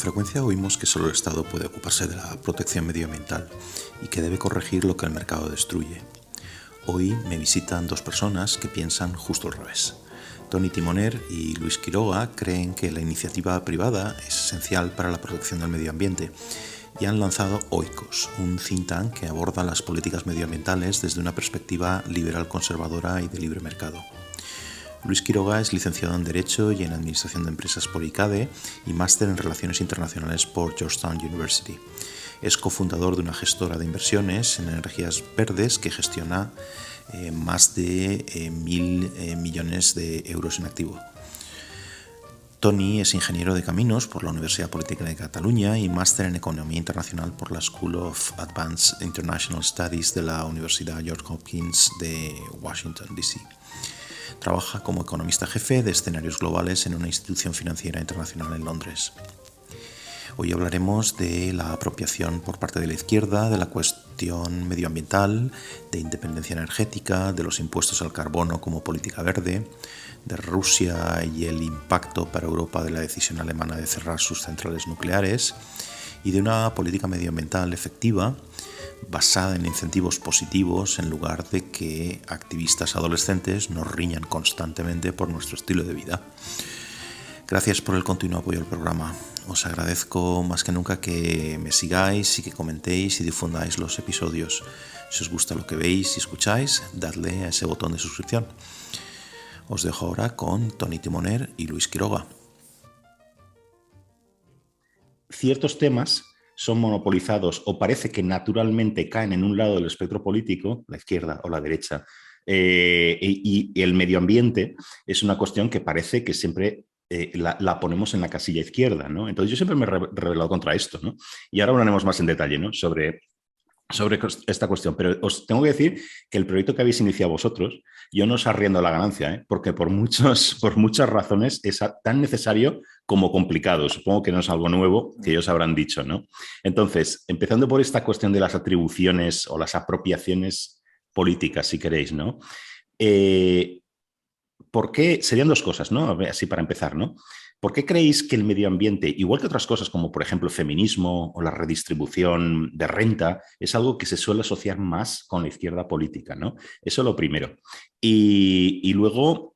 frecuencia oímos que solo el Estado puede ocuparse de la protección medioambiental y que debe corregir lo que el mercado destruye. Hoy me visitan dos personas que piensan justo al revés. Toni Timoner y Luis Quiroga creen que la iniciativa privada es esencial para la protección del medio ambiente y han lanzado Oikos, un think tank que aborda las políticas medioambientales desde una perspectiva liberal conservadora y de libre mercado. Luis Quiroga es licenciado en Derecho y en Administración de Empresas por ICADE y máster en Relaciones Internacionales por Georgetown University. Es cofundador de una gestora de inversiones en energías verdes que gestiona más de 1.000 millones de euros en activo. Toni es ingeniero de caminos por la Universidad Politécnica de Cataluña y máster en Economía Internacional por la School of Advanced International Studies de la Universidad Johns Hopkins de Washington, D.C. Trabaja como economista jefe de escenarios globales en una institución financiera internacional en Londres. Hoy hablaremos de la apropiación por parte de la izquierda, de la cuestión medioambiental, de independencia energética, de los impuestos al carbono como política verde, de Rusia y el impacto para Europa de la decisión alemana de cerrar sus centrales nucleares y de una política medioambiental efectiva basada en incentivos positivos en lugar de que activistas adolescentes nos riñan constantemente por nuestro estilo de vida. Gracias por el continuo apoyo al programa. Os agradezco más que nunca que me sigáis y que comentéis y difundáis los episodios. Si os gusta lo que veis y escucháis, dadle a ese botón de suscripción. Os dejo ahora con Toni Timoner y Luis Quiroga. Ciertos temas son monopolizados o parece que naturalmente caen en un lado del espectro político, la izquierda o la derecha, y el medio ambiente es una cuestión que parece que siempre la ponemos en la casilla izquierda, ¿no? Entonces yo siempre me he rebelado contra esto, ¿no? Y ahora hablaremos más en detalle, ¿no? sobre esta cuestión, pero os tengo que decir que el proyecto que habéis iniciado vosotros, yo no os arriendo la ganancia, porque por muchas razones es tan necesario como complicado. Supongo que no es algo nuevo que ellos habrán dicho, ¿no? Entonces, empezando por esta cuestión de las atribuciones o las apropiaciones políticas, si queréis, ¿no? ¿Por qué? Serían dos cosas, ¿no? Así para empezar, ¿no? ¿Por qué creéis que el medio ambiente, igual que otras cosas como por ejemplo el feminismo o la redistribución de renta, es algo que se suele asociar más con la izquierda política, ¿no? Eso es lo primero. Y luego,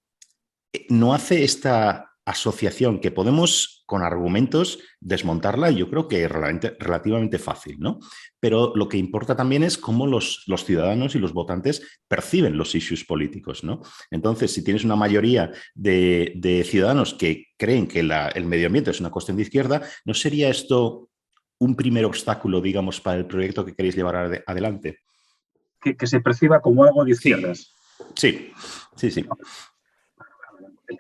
no hace esta asociación que podemos con argumentos desmontarla, yo creo que es relativamente fácil, ¿no? Pero lo que importa también es cómo los ciudadanos y los votantes perciben los issues políticos, ¿no? Entonces, si tienes una mayoría de ciudadanos que creen que el medio ambiente es una cuestión de izquierda, ¿no sería esto un primer obstáculo, digamos, para el proyecto que queréis llevar adelante? Que se perciba como algo de izquierdas. Sí.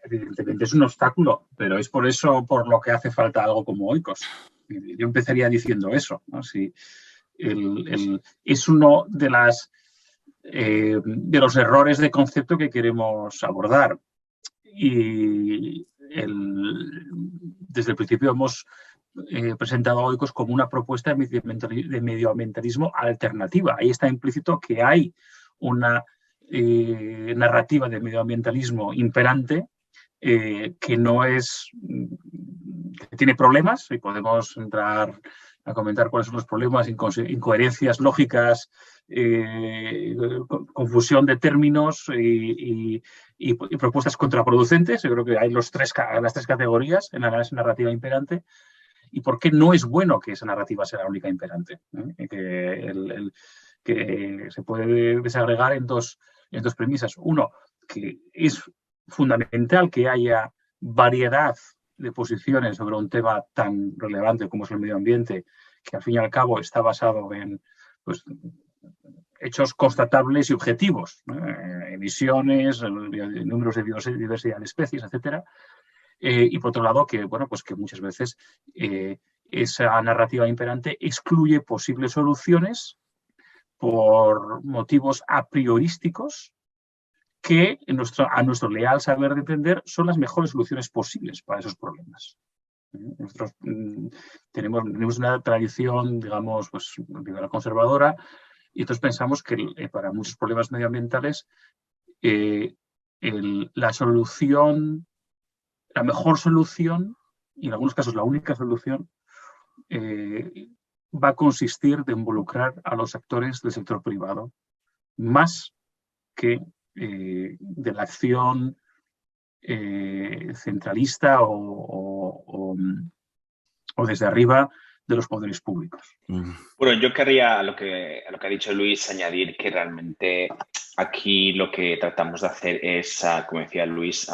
Evidentemente es un obstáculo, pero es por eso por lo que hace falta algo como Oikos. Yo empezaría diciendo eso, ¿no? Si es uno de los errores de concepto que queremos abordar. Y desde el principio hemos presentado a Oikos como una propuesta de medioambientalismo alternativa. Ahí está implícito que hay una narrativa de medioambientalismo imperante que no es, que tiene problemas, y podemos entrar a comentar cuáles son los problemas, incoherencias lógicas, confusión de términos y propuestas contraproducentes. Yo creo que hay las tres categorías en la narrativa imperante. ¿Y por qué no es bueno que esa narrativa sea la única imperante? Que se puede desagregar en dos premisas. Uno, que es fundamental que haya variedad de posiciones sobre un tema tan relevante como es el medio ambiente, que al fin y al cabo está basado en hechos constatables y objetivos, emisiones, números de diversidad de especies, etcétera. Y por otro lado, que muchas veces esa narrativa imperante excluye posibles soluciones por motivos a priorísticos que a nuestro leal saber de entender son las mejores soluciones posibles para esos problemas. Nosotros tenemos una tradición, digamos, liberal conservadora, y entonces pensamos que para muchos problemas medioambientales la mejor solución, y en algunos casos la única solución, va a consistir de involucrar a los actores del sector privado, más que de la acción centralista o desde arriba de los poderes públicos. Bueno, yo querría a lo que ha dicho Luis añadir que realmente aquí lo que tratamos de hacer es, como decía Luis,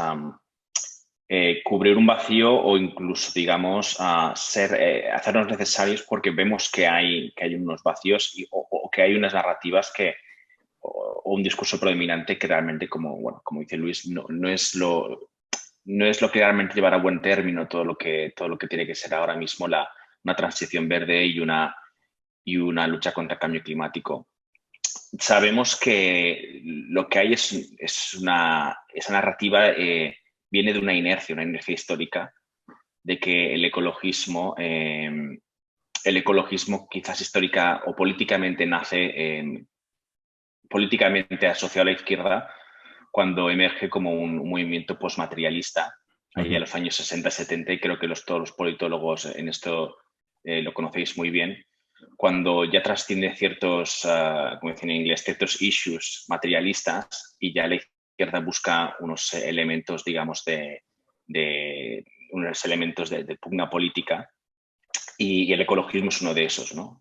cubrir un vacío o incluso, digamos, hacernos necesarios porque vemos que hay unos vacíos o que hay unas narrativas o un discurso predominante que realmente, como dice Luis, no es lo que realmente llevará a buen término todo lo que tiene que ser ahora mismo una transición verde y una lucha contra el cambio climático. Sabemos que lo que hay esa narrativa viene de una inercia histórica de que el ecologismo quizás histórica o políticamente nace políticamente asociado a la izquierda cuando emerge como un movimiento postmaterialista, ahí a los años 60-70, y creo que todos los politólogos en esto lo conocéis muy bien, cuando ya trasciende ciertos, como dicen en inglés, ciertos issues materialistas y ya la izquierda busca unos elementos, digamos, de pugna política, y el ecologismo es uno de esos, ¿no?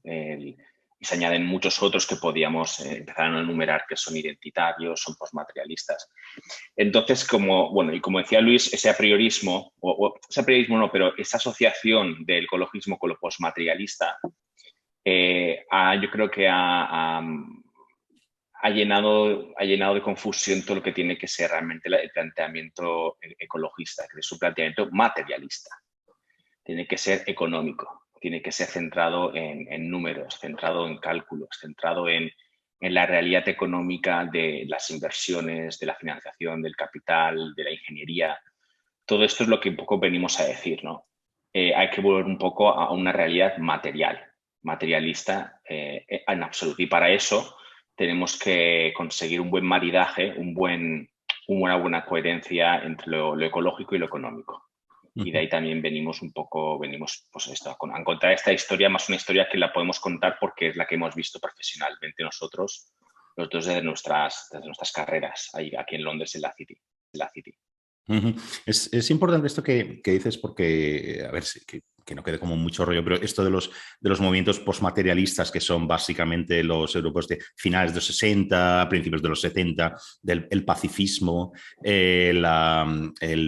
Y se añaden muchos otros que podíamos empezar a enumerar que son identitarios, son postmaterialistas. Entonces, como decía Luis, ese apriorismo, ese apriorismo no, pero esa asociación del ecologismo con lo postmaterialista, yo creo que ha llenado de confusión todo lo que tiene que ser realmente el planteamiento ecologista, que es un planteamiento materialista. Tiene que ser económico. Tiene que ser centrado en números, centrado en cálculos, centrado en la realidad económica de las inversiones, de la financiación, del capital, de la ingeniería. Todo esto es lo que un poco venimos a decir, ¿no? Hay que volver un poco a una realidad materialista en absoluto. Y para eso tenemos que conseguir un buen maridaje, una buena coherencia entre lo ecológico y lo económico. Y de ahí también venimos pues a contar esta historia, más una historia que la podemos contar porque es la que hemos visto profesionalmente nosotros, los dos desde nuestras carreras, aquí en Londres, en la City. Es importante esto que dices porque, a ver, que no quede como mucho rollo, pero esto de los movimientos postmaterialistas que son básicamente los europeos de finales de los 60, principios de los 70, el pacifismo, el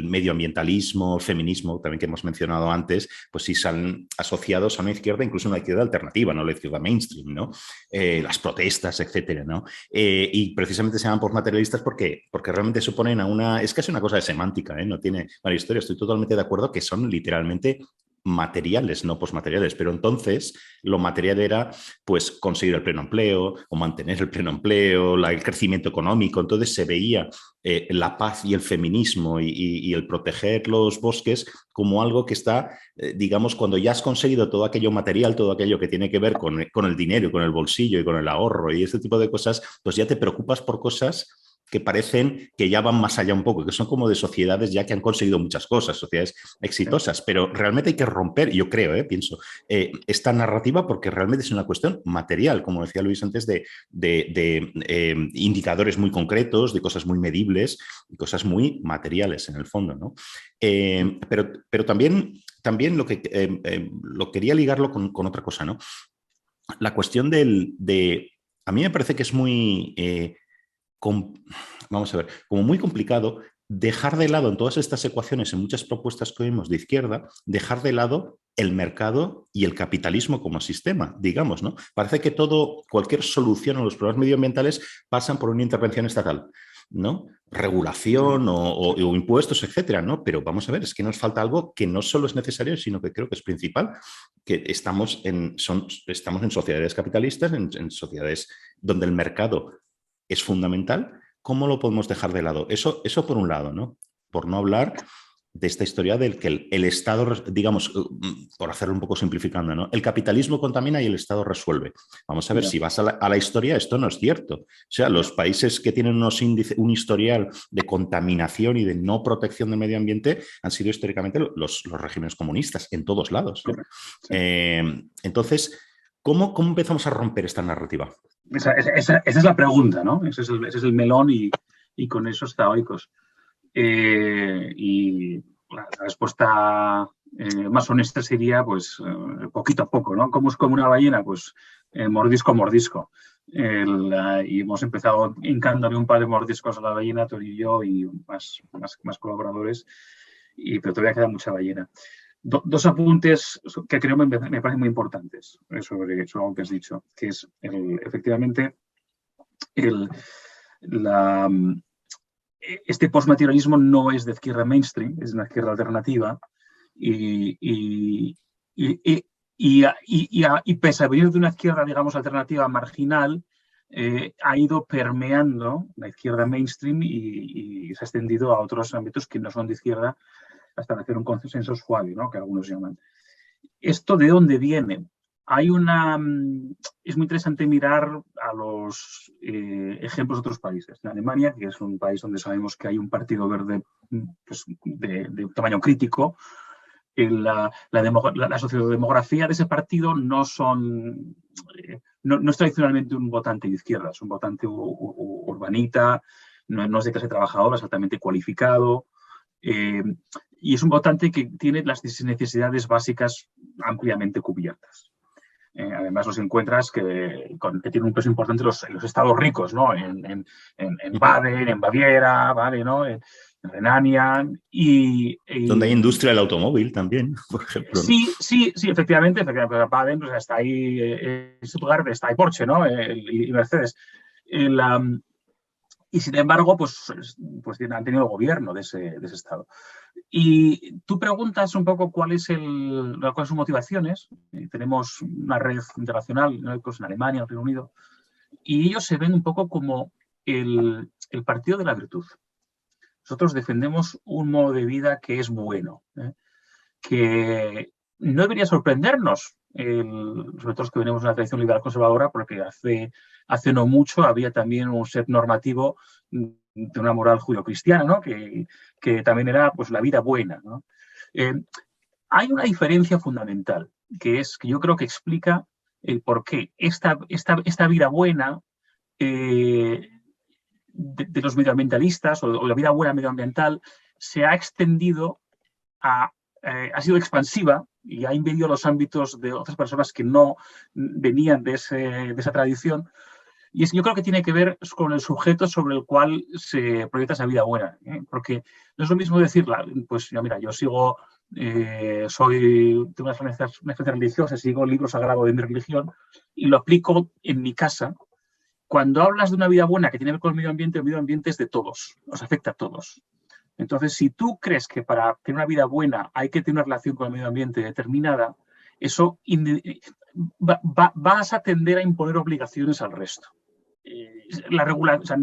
medioambientalismo, el feminismo, también que hemos mencionado antes, pues sí están asociados a una izquierda, incluso una izquierda alternativa, no la izquierda mainstream, ¿no? Las protestas, etcétera, ¿no? Y precisamente se llaman postmaterialistas porque realmente suponen es casi una cosa de semántica, ¿eh? No tiene mala historia, estoy totalmente de acuerdo que son literalmente materiales, no postmateriales, pero entonces lo material era pues conseguir el pleno empleo o mantener el pleno empleo, el crecimiento económico, entonces se veía la paz y el feminismo y el proteger los bosques como algo que está, digamos, cuando ya has conseguido todo aquello material, todo aquello que tiene que ver con el dinero, con el bolsillo y con el ahorro y este tipo de cosas, pues ya te preocupas por cosas que parecen que ya van más allá un poco, que son como de sociedades ya que han conseguido muchas cosas, sociedades exitosas, pero realmente hay que romper, yo creo, pienso, esta narrativa porque realmente es una cuestión material, como decía Luis antes, de indicadores muy concretos, de cosas muy medibles y cosas muy materiales en el fondo, ¿no? Pero también lo quería ligarlo con otra cosa, ¿no? La cuestión a mí me parece que es muy... vamos a ver, como muy complicado dejar de lado en todas estas ecuaciones, en muchas propuestas que oímos de izquierda, dejar de lado el mercado y el capitalismo como sistema, digamos, ¿no? Parece que cualquier solución a los problemas medioambientales pasan por una intervención estatal, ¿no? Regulación o impuestos, etcétera, ¿no? Pero vamos a ver, es que nos falta algo que no solo es necesario, sino que creo que es principal, que estamos en sociedades capitalistas, en sociedades donde el mercado es fundamental. ¿Cómo lo podemos dejar de lado? Eso por un lado, ¿no? Por no hablar de esta historia del que el Estado, digamos, por hacerlo un poco simplificando, ¿no? El capitalismo contamina y el Estado resuelve. Vamos a ver, si vas a la historia, esto no es cierto. O sea, los países que tienen un historial de contaminación y de no protección del medio ambiente han sido históricamente los regímenes comunistas, en todos lados. Sí. Entonces, ¿cómo empezamos a romper esta narrativa? Esa es la pregunta, ¿no? Ese es el melón y con eso está Oikos. Y la respuesta más honesta sería, pues, poquito a poco, ¿no? ¿Cómo es como una ballena? Pues, mordisco a mordisco. Y hemos empezado hincándole un par de mordiscos a la ballena, Tony y yo, y más colaboradores, pero todavía queda mucha ballena. Dos apuntes que creo me parecen muy importantes sobre algo que has dicho, que es, efectivamente, este postmaterialismo no es de izquierda mainstream, es de una izquierda alternativa y pese a venir de una izquierda, digamos, alternativa marginal, ha ido permeando la izquierda mainstream y se ha extendido a otros ámbitos que no son de izquierda hasta hacer un consenso suave, ¿no? Que algunos llaman. ¿Esto de dónde viene? Es muy interesante mirar a los ejemplos de otros países. En Alemania, que es un país donde sabemos que hay un partido verde, pues, de tamaño crítico, la sociodemografía de ese partido no es tradicionalmente un votante de izquierda, es un votante urbanita, no es de clase trabajadora, es altamente cualificado, y es un votante que tiene las necesidades básicas ampliamente cubiertas. Además, los encuentras que tienen un peso importante los estados ricos, ¿no? En Baden, en Baviera, ¿vale? ¿No? En Renania donde hay industria del automóvil también, por ejemplo. Sí, efectivamente. Baden, pues, está ahí, Stuttgart, está ahí Porsche, ¿no? Y Mercedes. Y sin embargo, pues han tenido el gobierno de ese estado. Y tú preguntas un poco cuáles son sus motivaciones. Tenemos una red internacional, ¿no? Pues en Alemania, en el Reino Unido, y ellos se ven un poco como el partido de la virtud. Nosotros defendemos un modo de vida que es bueno, que no debería sorprendernos, sobre todo los que venimos de una tradición liberal conservadora, porque hace no mucho había también un set normativo de una moral judio-cristiana, ¿no? que también era, pues, la vida buena, ¿no? Hay una diferencia fundamental, que yo creo que explica el por qué esta vida buena de los medioambientalistas o la vida buena medioambiental se ha extendido ha sido expansiva y ha invadido los ámbitos de otras personas que no venían de esa tradición. Y yo creo que tiene que ver con el sujeto sobre el cual se proyecta esa vida buena, ¿eh? Porque no es lo mismo decirla, pues mira, yo tengo una experiencia religiosa, sigo el libro sagrado de mi religión y lo aplico en mi casa. Cuando hablas de una vida buena que tiene que ver con el medio ambiente es de todos, nos afecta a todos. Entonces, si tú crees que para tener una vida buena hay que tener una relación con el medio ambiente determinada, eso vas a tender a imponer obligaciones al resto.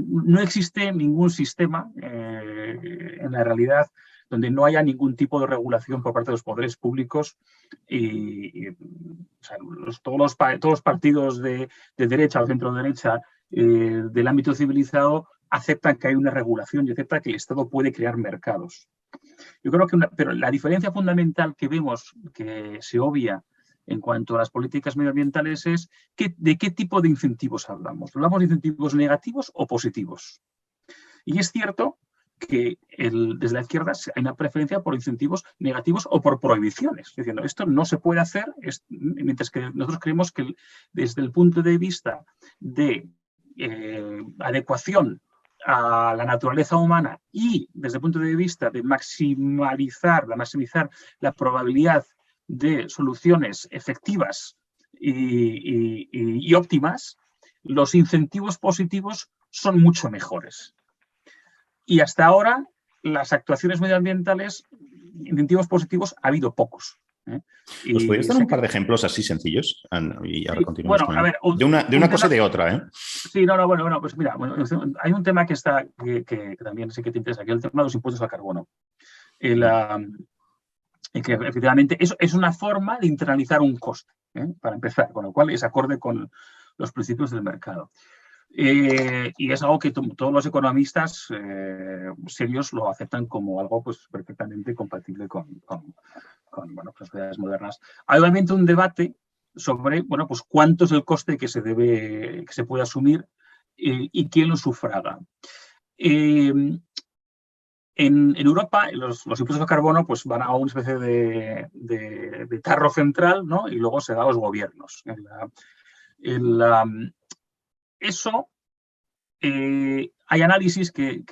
No existe ningún sistema en la realidad donde no haya ningún tipo de regulación por parte de los poderes públicos todos los partidos de derecha o centro-derecha del ámbito civilizado aceptan que hay una regulación y aceptan que el Estado puede crear mercados. Yo creo pero la diferencia fundamental que vemos que se obvia en cuanto a las políticas medioambientales es de qué tipo de incentivos hablamos. ¿Hablamos de incentivos negativos o positivos? Y es cierto que desde la izquierda hay una preferencia por incentivos negativos o por prohibiciones, diciendo esto no se puede hacer, mientras que nosotros creemos que desde el punto de vista de adecuación a la naturaleza humana y desde el punto de vista de maximizar la probabilidad de soluciones efectivas y óptimas, los incentivos positivos son mucho mejores. Y hasta ahora, las actuaciones medioambientales, incentivos positivos, ha habido pocos. ¿Nos podrías dar un par de ejemplos así sencillos? Y ahora continuamos con de una cosa y de otra, ¿eh? Sí, bueno, pues mira, hay un tema que también sé que te interesa, que es el tema de los impuestos al carbono. y que efectivamente eso es una forma de internalizar un coste, para empezar, con lo cual es acorde con los principios del mercado. Y es algo que todos los economistas serios lo aceptan como algo pues, perfectamente compatible con bueno, las sociedades modernas. Hay obviamente un debate sobre bueno, pues, cuánto es el coste que se puede asumir y quién lo sufraga. En Europa, los impuestos de carbono pues, van a una especie de tarro central, ¿no? Y luego se da a los gobiernos. Eso, hay análisis que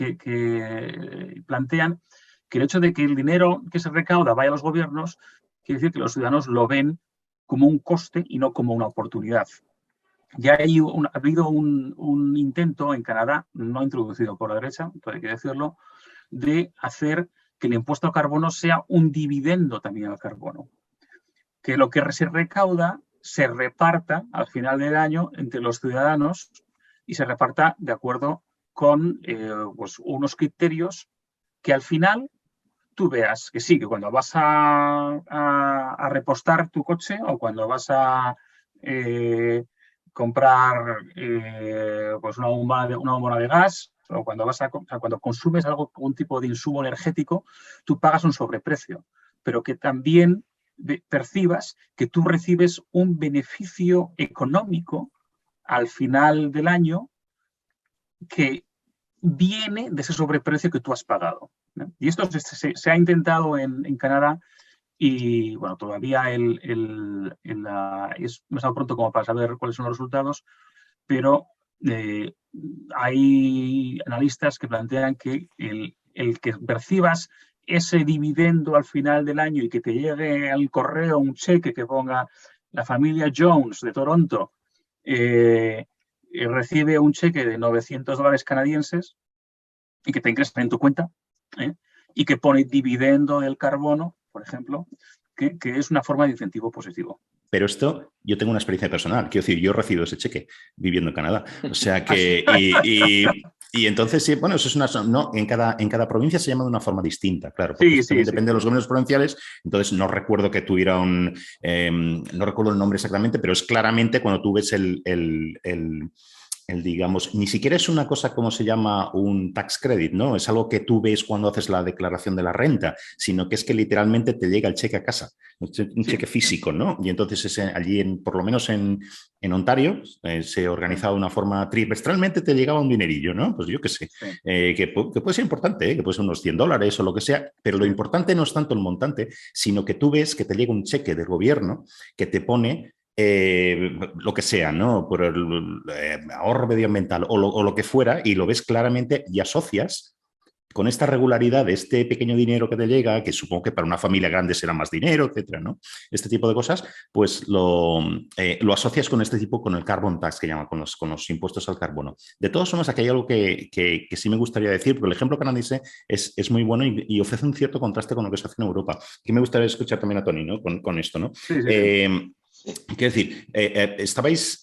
plantean que el hecho de que el dinero que se recauda vaya a los gobiernos quiere decir que los ciudadanos lo ven como un coste y no como una oportunidad. Ya ha habido un intento en Canadá, no introducido por la derecha, todo hay que decirlo, de hacer que el impuesto al carbono sea un dividendo también al carbono. Que lo que se recauda se reparta al final del año entre los ciudadanos y se reparta de acuerdo con pues unos criterios que al final tú veas que sí, que cuando vas a repostar tu coche o cuando vas a comprar pues una bombona de gas o cuando cuando consumes algún tipo de insumo energético, tú pagas un sobreprecio, pero que también percibas que tú recibes un beneficio económico al final del año que viene de ese sobreprecio que tú has pagado, ¿no? Y esto se ha intentado en Canadá y, bueno, todavía es demasiado pronto como para saber cuáles son los resultados, pero hay analistas que plantean que el que percibas ese dividendo al final del año y que te llegue al correo un cheque que ponga la familia Jones de Toronto, recibe un cheque de $900 canadienses y que te ingresan en tu cuenta, y que pone dividendo del carbono, por ejemplo, que es una forma de incentivo positivo. Pero esto, yo tengo una experiencia personal. Quiero decir, yo recibo ese cheque viviendo en Canadá. O sea que... Y entonces, sí, bueno, eso es una... No, en cada provincia se llama de una forma distinta, claro. Porque sí, depende de los gobiernos provinciales. Entonces, no recuerdo que tuviera un... no recuerdo el nombre exactamente, pero es claramente cuando tú ves digamos, ni siquiera es una cosa como se llama un tax credit, ¿no? Es algo que tú ves cuando haces la declaración de la renta, sino que es que literalmente te llega el cheque a casa, un cheque físico, ¿no? Y entonces allí, por lo menos en Ontario, se organizaba de una forma trimestralmente, te llegaba un dinerillo, ¿no? Pues yo qué sé, que puede ser importante, que puede ser unos $100 o lo que sea, pero lo importante no es tanto el montante, sino que tú ves que te llega un cheque del gobierno que te pone lo que sea, ¿no? Por el ahorro medioambiental o lo que fuera, y lo ves claramente y asocias con esta regularidad de este pequeño dinero que te llega, que supongo que para una familia grande será más dinero, etcétera, ¿no? Este tipo de cosas, pues lo asocias con este tipo, con el carbon tax, que llaman, con los impuestos al carbono. De todas formas, aquí hay algo que sí me gustaría decir, porque el ejemplo canadiense es muy bueno y ofrece un cierto contraste con lo que se hace en Europa. Que me gustaría escuchar también a Toni, ¿no? Con esto, ¿no? Sí. Quiero decir, estabais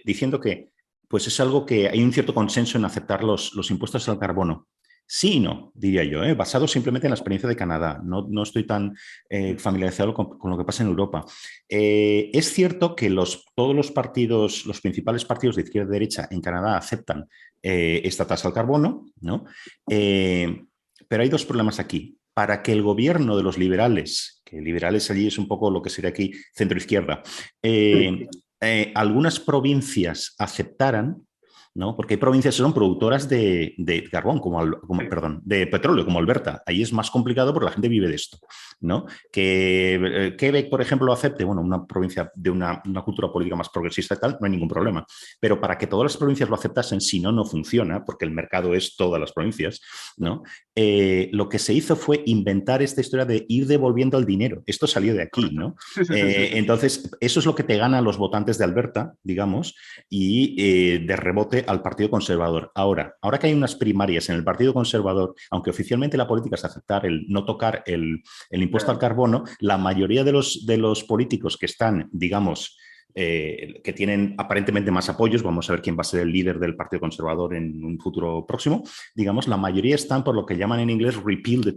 diciendo que pues es algo que hay un cierto consenso en aceptar los impuestos al carbono. Sí y no, diría yo, basado simplemente en la experiencia de Canadá. No estoy tan familiarizado con lo que pasa en Europa. Es cierto que todos los partidos, los principales partidos de izquierda y derecha en Canadá aceptan esta tasa al carbono, ¿no? Pero hay dos problemas aquí. Para que el gobierno de los liberales, que liberales allí es un poco lo que sería aquí centro-izquierda, algunas provincias aceptaran, ¿no? Porque hay provincias que son productoras de carbón, de petróleo, como Alberta. Ahí es más complicado porque la gente vive de esto, ¿no? Que Quebec, por ejemplo, lo acepte, bueno, una provincia de una cultura política más progresista y tal, no hay ningún problema. Pero para que todas las provincias lo aceptasen, si no funciona, porque el mercado es todas las provincias, ¿no? Lo que se hizo fue inventar esta historia de ir devolviendo el dinero. Esto salió de aquí, ¿no? Sí. Entonces, eso es lo que te gana a los votantes de Alberta, digamos, y de rebote al Partido Conservador. Ahora que hay unas primarias en el Partido Conservador, aunque oficialmente la política es aceptar no tocar el impuesto al carbono, la mayoría de los políticos que están, digamos, que tienen aparentemente más apoyos, vamos a ver quién va a ser el líder del Partido Conservador en un futuro próximo, digamos, la mayoría están por lo que llaman en inglés repeal the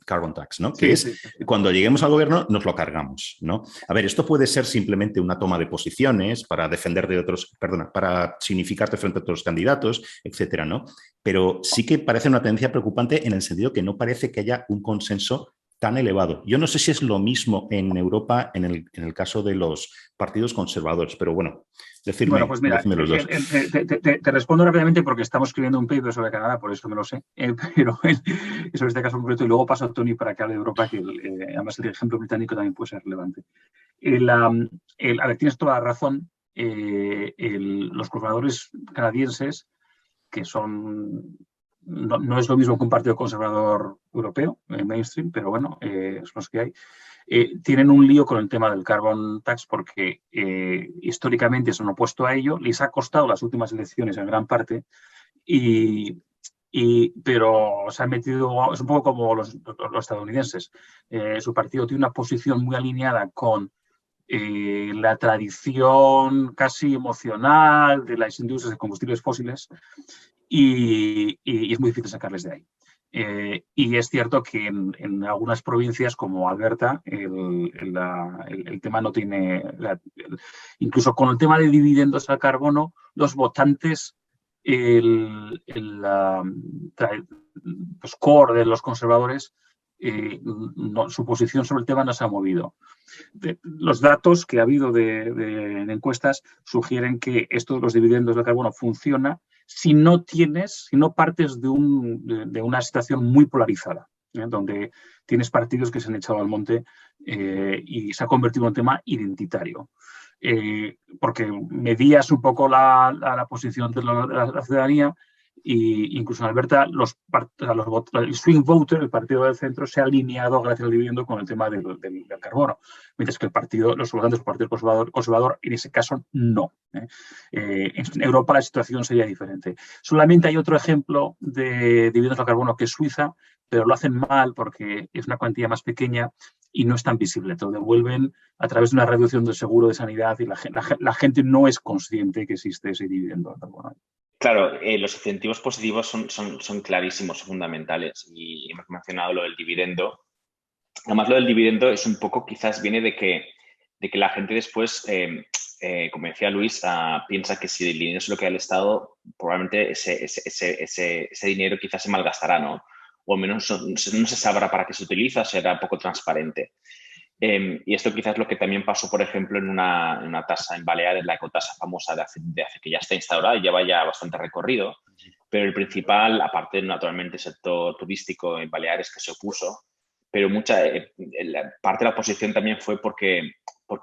carbon tax, ¿no? Sí, Que sí, es sí. cuando lleguemos al gobierno nos lo cargamos, ¿no? A ver, esto puede ser simplemente una toma de posiciones para defender de otros, perdona, para significarte frente a otros candidatos, etcétera, ¿no? Pero sí que parece una tendencia preocupante en el sentido que no parece que haya un consenso tan elevado. Yo no sé si es lo mismo en Europa en el caso de los partidos conservadores, pero bueno, Bueno, pues mira, decidme los dos. te respondo rápidamente porque estamos escribiendo un paper sobre Canadá, por eso me lo sé, pero sobre este caso concreto, y luego paso a Tony para que hable de Europa, que además el ejemplo británico también puede ser relevante. A ver, tienes toda la razón. Los conservadores canadienses, que son... No es lo mismo que un partido conservador europeo, mainstream, pero bueno, son los que hay. Tienen un lío con el tema del carbon tax porque históricamente se han opuesto a ello, les ha costado las últimas elecciones en gran parte, pero se han metido, es un poco como los estadounidenses. Su partido tiene una posición muy alineada con la tradición casi emocional de las industrias de combustibles fósiles y es muy difícil sacarles de ahí. Y es cierto que en algunas provincias como Alberta el tema no tiene... incluso con el tema de dividendos al carbono, los votantes, pues core de los conservadores, su posición sobre el tema no se ha movido. Los datos que ha habido en encuestas sugieren que esto de los dividendos del carbono funciona si no partes de una situación muy polarizada, donde tienes partidos que se han echado al monte y se ha convertido en un tema identitario. Porque medías un poco la posición de la ciudadanía. Y incluso en Alberta el swing voter, el partido del centro, se ha alineado gracias al dividendo con el tema del carbono, mientras que los votantes del Partido Conservador en ese caso no. En Europa la situación sería diferente. Solamente hay otro ejemplo de dividendos al carbono que es Suiza, pero lo hacen mal porque es una cuantía más pequeña y no es tan visible. Te lo devuelven a través de una reducción del seguro de sanidad y la gente no es consciente que existe ese dividendo al carbono. Claro, los incentivos positivos son clarísimos, son fundamentales. Y hemos mencionado lo del dividendo. Además, lo del dividendo es un poco, quizás viene de que la gente después, como decía Luis, piensa que si el dinero es lo que da el Estado, probablemente ese dinero quizás se malgastará, ¿no? O al menos no se sabrá para qué se utiliza, será poco transparente. Y esto quizás es lo que también pasó, por ejemplo, en una tasa en Baleares, la ecotasa famosa de hace que ya está instaurada y lleva ya bastante recorrido, pero el principal, aparte naturalmente el sector turístico en Baleares que se opuso, pero parte de la oposición también fue porque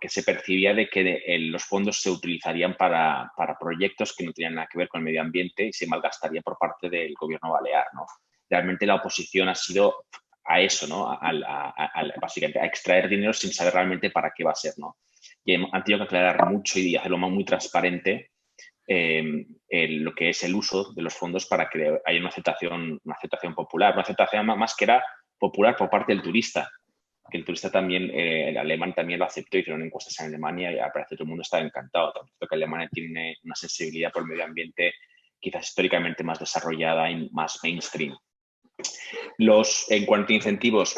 se percibía de que los fondos se utilizarían para proyectos que no tenían nada que ver con el medio ambiente y se malgastaría por parte del gobierno balear, ¿no? Realmente la oposición ha sido a eso, ¿no? Básicamente a extraer dinero sin saber realmente para qué va a ser, ¿no? Y han tenido que aclarar mucho y hacerlo muy transparente lo que es el uso de los fondos para que haya una aceptación popular, una aceptación más que era popular por parte del turista, que el turista también, el alemán también lo aceptó, hicieron encuestas en Alemania y parece que todo el mundo estaba encantado, tanto que Alemania tiene una sensibilidad por el medio ambiente quizás históricamente más desarrollada y más mainstream. En cuanto a incentivos,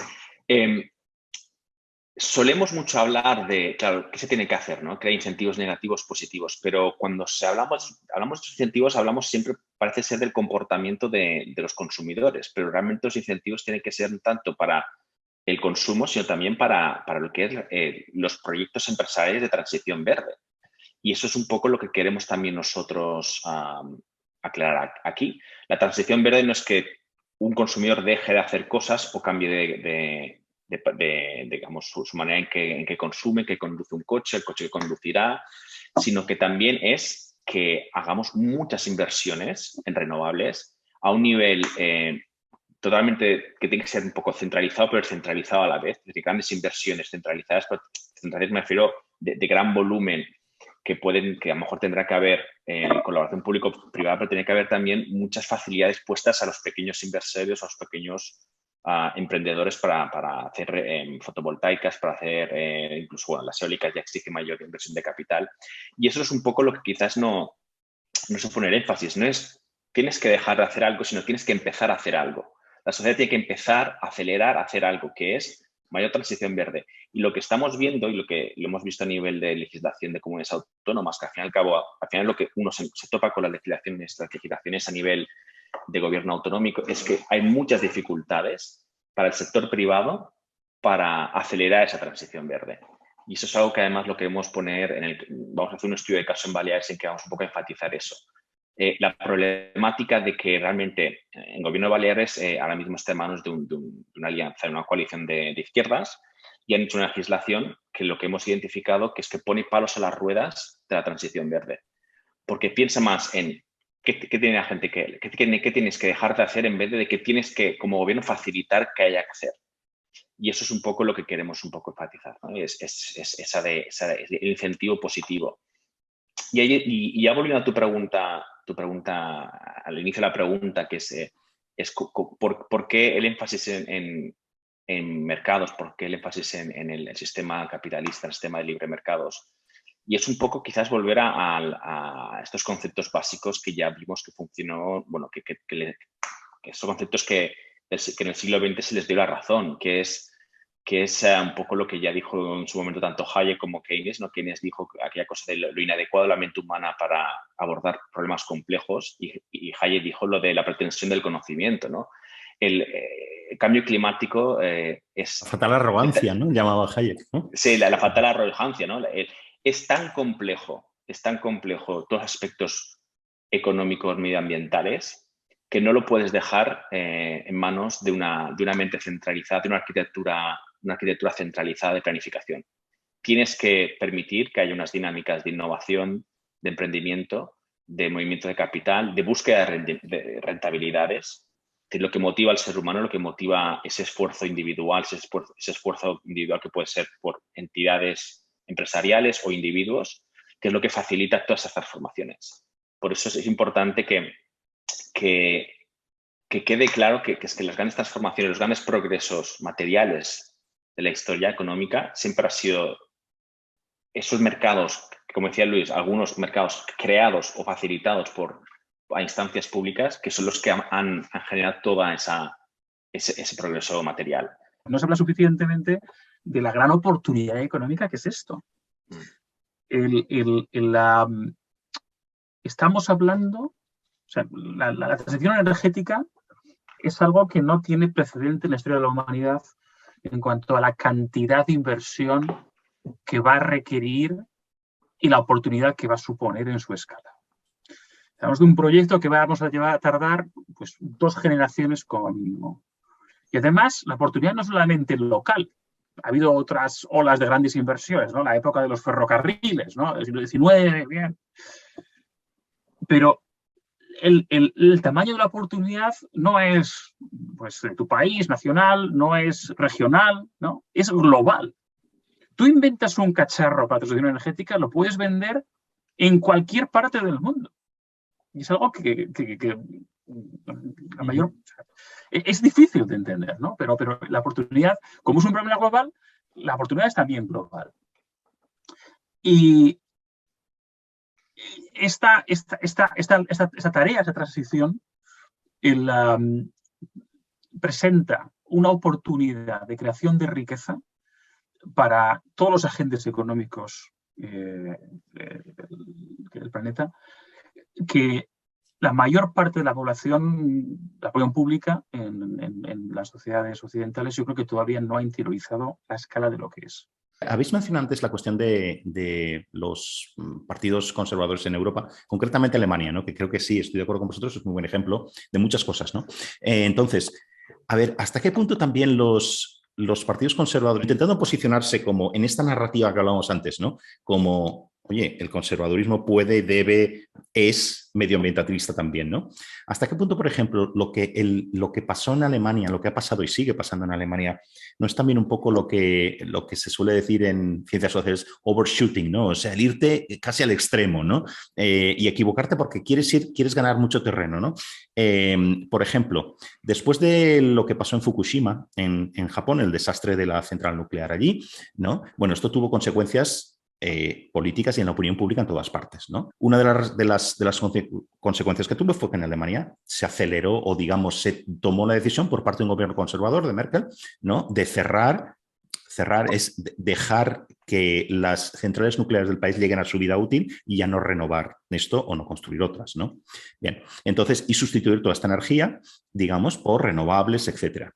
solemos mucho hablar de, claro, qué se tiene que hacer, ¿no? Que hay incentivos negativos, positivos, pero cuando hablamos de estos incentivos, hablamos siempre, parece ser, del comportamiento de los consumidores, pero realmente los incentivos tienen que ser tanto para el consumo, sino también para lo que es los proyectos empresariales de transición verde. Y eso es un poco lo que queremos también nosotros aclarar aquí. La transición verde no es que un consumidor deje de hacer cosas o cambie digamos, su manera en que consume, que conduce un coche, el coche que conducirá, sino que también es que hagamos muchas inversiones en renovables a un nivel totalmente que tiene que ser un poco centralizado, pero centralizado a la vez. Es decir, grandes inversiones centralizadas, pero centralizadas me refiero de gran volumen, que a lo mejor tendrá que haber colaboración público-privada, pero tiene que haber también muchas facilidades puestas a los pequeños inversores, a los pequeños emprendedores para hacer fotovoltaicas, para hacer incluso, bueno, las eólicas ya exige mayor inversión de capital. Y eso es un poco lo que quizás no se pone el énfasis. No es tienes que dejar de hacer algo, sino tienes que empezar a hacer algo. La sociedad tiene que empezar a acelerar a hacer algo, que es mayor transición verde. Y lo que estamos viendo y lo que lo hemos visto a nivel de legislación de comunidades autónomas, que al fin y al cabo, al final lo que uno se topa con las legislaciones a nivel de gobierno autonómico, es que hay muchas dificultades para el sector privado para acelerar esa transición verde. Y eso es algo que además lo queremos poner vamos a hacer un estudio de caso en Baleares en que vamos un poco a enfatizar eso. La problemática de que realmente el gobierno de Baleares ahora mismo está en manos de una alianza, de una coalición de izquierdas, y han hecho una legislación que lo que hemos identificado que es que pone palos a las ruedas de la transición verde. Porque piensa más en qué tiene la gente qué tienes que dejar de hacer en vez de que tienes que, como gobierno, facilitar que haya que hacer. Y eso es un poco lo que queremos un poco enfatizar, ¿no? Es el incentivo positivo. Y ya volviendo a tu pregunta al inicio de la pregunta, que es ¿por qué el énfasis en mercados? ¿Por qué el énfasis en el sistema capitalista, el sistema de libre mercados? Y es un poco quizás volver a estos conceptos básicos que ya vimos que funcionó, bueno, que estos conceptos que en el siglo XX se les dio la razón, que es un poco lo que ya dijo en su momento tanto Hayek como Keynes, ¿no? Keynes dijo aquella cosa de lo inadecuado de la mente humana para abordar problemas complejos y Hayek dijo lo de la pretensión del conocimiento, ¿no? El cambio climático es... La fatal arrogancia, ¿no? Llamaba Hayek, ¿no? Sí, la fatal arrogancia, ¿no? Es tan complejo todos los aspectos económicos, medioambientales, que no lo puedes dejar en manos de una mente centralizada, de una arquitectura centralizada de planificación. Tienes que permitir que haya unas dinámicas de innovación, de emprendimiento, de movimiento de capital, de búsqueda de rentabilidades, que es lo que motiva al ser humano, lo que motiva ese esfuerzo individual, ese esfuerzo individual que puede ser por entidades empresariales o individuos, que es lo que facilita todas esas transformaciones. Por eso es importante que quede claro que las grandes transformaciones, los grandes progresos materiales de la historia económica siempre han sido esos mercados, como decía Luis, algunos mercados creados o facilitados a instancias públicas, que son los que han generado toda ese progreso material. No se habla suficientemente de la gran oportunidad económica que es esto. Estamos hablando, o sea, la transición energética es algo que no tiene precedente en la historia de la humanidad en cuanto a la cantidad de inversión que va a requerir y la oportunidad que va a suponer en su escala. Hablamos de un proyecto que vamos a tardar pues 2 generaciones como mínimo. Y además, la oportunidad no es solamente local. Ha habido otras olas de grandes inversiones, ¿no? La época de los ferrocarriles, ¿no? El siglo XIX, bien. Pero el tamaño de la oportunidad no es pues, de tu país, nacional, no es regional, ¿no? Es global. Tú inventas un cacharro para transición energética, lo puedes vender en cualquier parte del mundo. Y es algo que la mayor... Es difícil de entender, ¿no? Pero la oportunidad, como es un problema global, la oportunidad es también global. Y esta tarea, esta transición, presenta una oportunidad de creación de riqueza para todos los agentes económicos del planeta, que la mayor parte de la población pública en las sociedades occidentales, yo creo que todavía no ha interiorizado la escala de lo que es. Habéis mencionado antes la cuestión de los partidos conservadores en Europa, concretamente Alemania, ¿no? Que creo que sí, estoy de acuerdo con vosotros, es un muy buen ejemplo de muchas cosas, ¿no? Entonces, a ver, ¿hasta qué punto también los partidos conservadores, intentando posicionarse como en esta narrativa que hablábamos antes, ¿no? Como oye, el conservadurismo puede, debe, es medioambientalista también, ¿no? ¿Hasta qué punto, por ejemplo, lo que pasó en Alemania, lo que ha pasado y sigue pasando en Alemania, no es también un poco lo que se suele decir en ciencias sociales, overshooting, ¿no? O sea, el irte casi al extremo, ¿no? Y equivocarte porque quieres ganar mucho terreno, ¿no? Por ejemplo, después de lo que pasó en Fukushima, en Japón, el desastre de la central nuclear allí, ¿no? Bueno, esto tuvo consecuencias políticas y en la opinión pública en todas partes, ¿no? Una de las consecuencias que tuvo fue que en Alemania se aceleró o, digamos, se tomó la decisión por parte de un gobierno conservador de Merkel, ¿no? De cerrar es dejar que las centrales nucleares del país lleguen a su vida útil y ya no renovar esto o no construir otras, ¿no? Bien, entonces, y sustituir toda esta energía, digamos, por renovables, etcétera.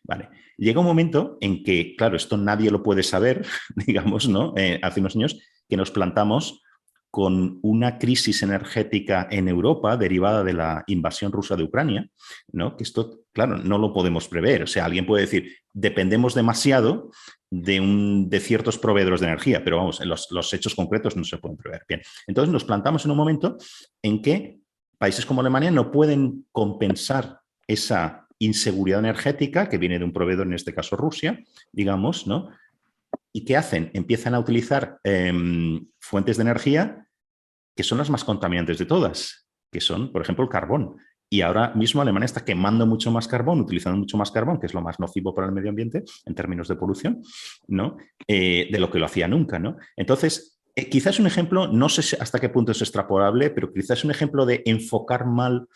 Vale. Llega un momento en que, claro, esto nadie lo puede saber, digamos, ¿no? Hace unos años que nos plantamos con una crisis energética en Europa derivada de la invasión rusa de Ucrania, ¿no? Que esto, claro, no lo podemos prever. O sea, alguien puede decir, dependemos demasiado de ciertos proveedores de energía, pero vamos, los hechos concretos no se pueden prever. Bien, entonces nos plantamos en un momento en que países como Alemania no pueden compensar esa inseguridad energética que viene de un proveedor, en este caso Rusia, digamos, ¿no? ¿Y qué hacen? Empiezan a utilizar fuentes de energía que son las más contaminantes de todas, que son, por ejemplo, el carbón. Y ahora mismo Alemania está quemando mucho más carbón, utilizando mucho más carbón, que es lo más nocivo para el medio ambiente en términos de polución, ¿no? De lo que lo hacía nunca, ¿no? Entonces, quizás es un ejemplo, no sé hasta qué punto es extrapolable, pero quizás es un ejemplo de enfocar mal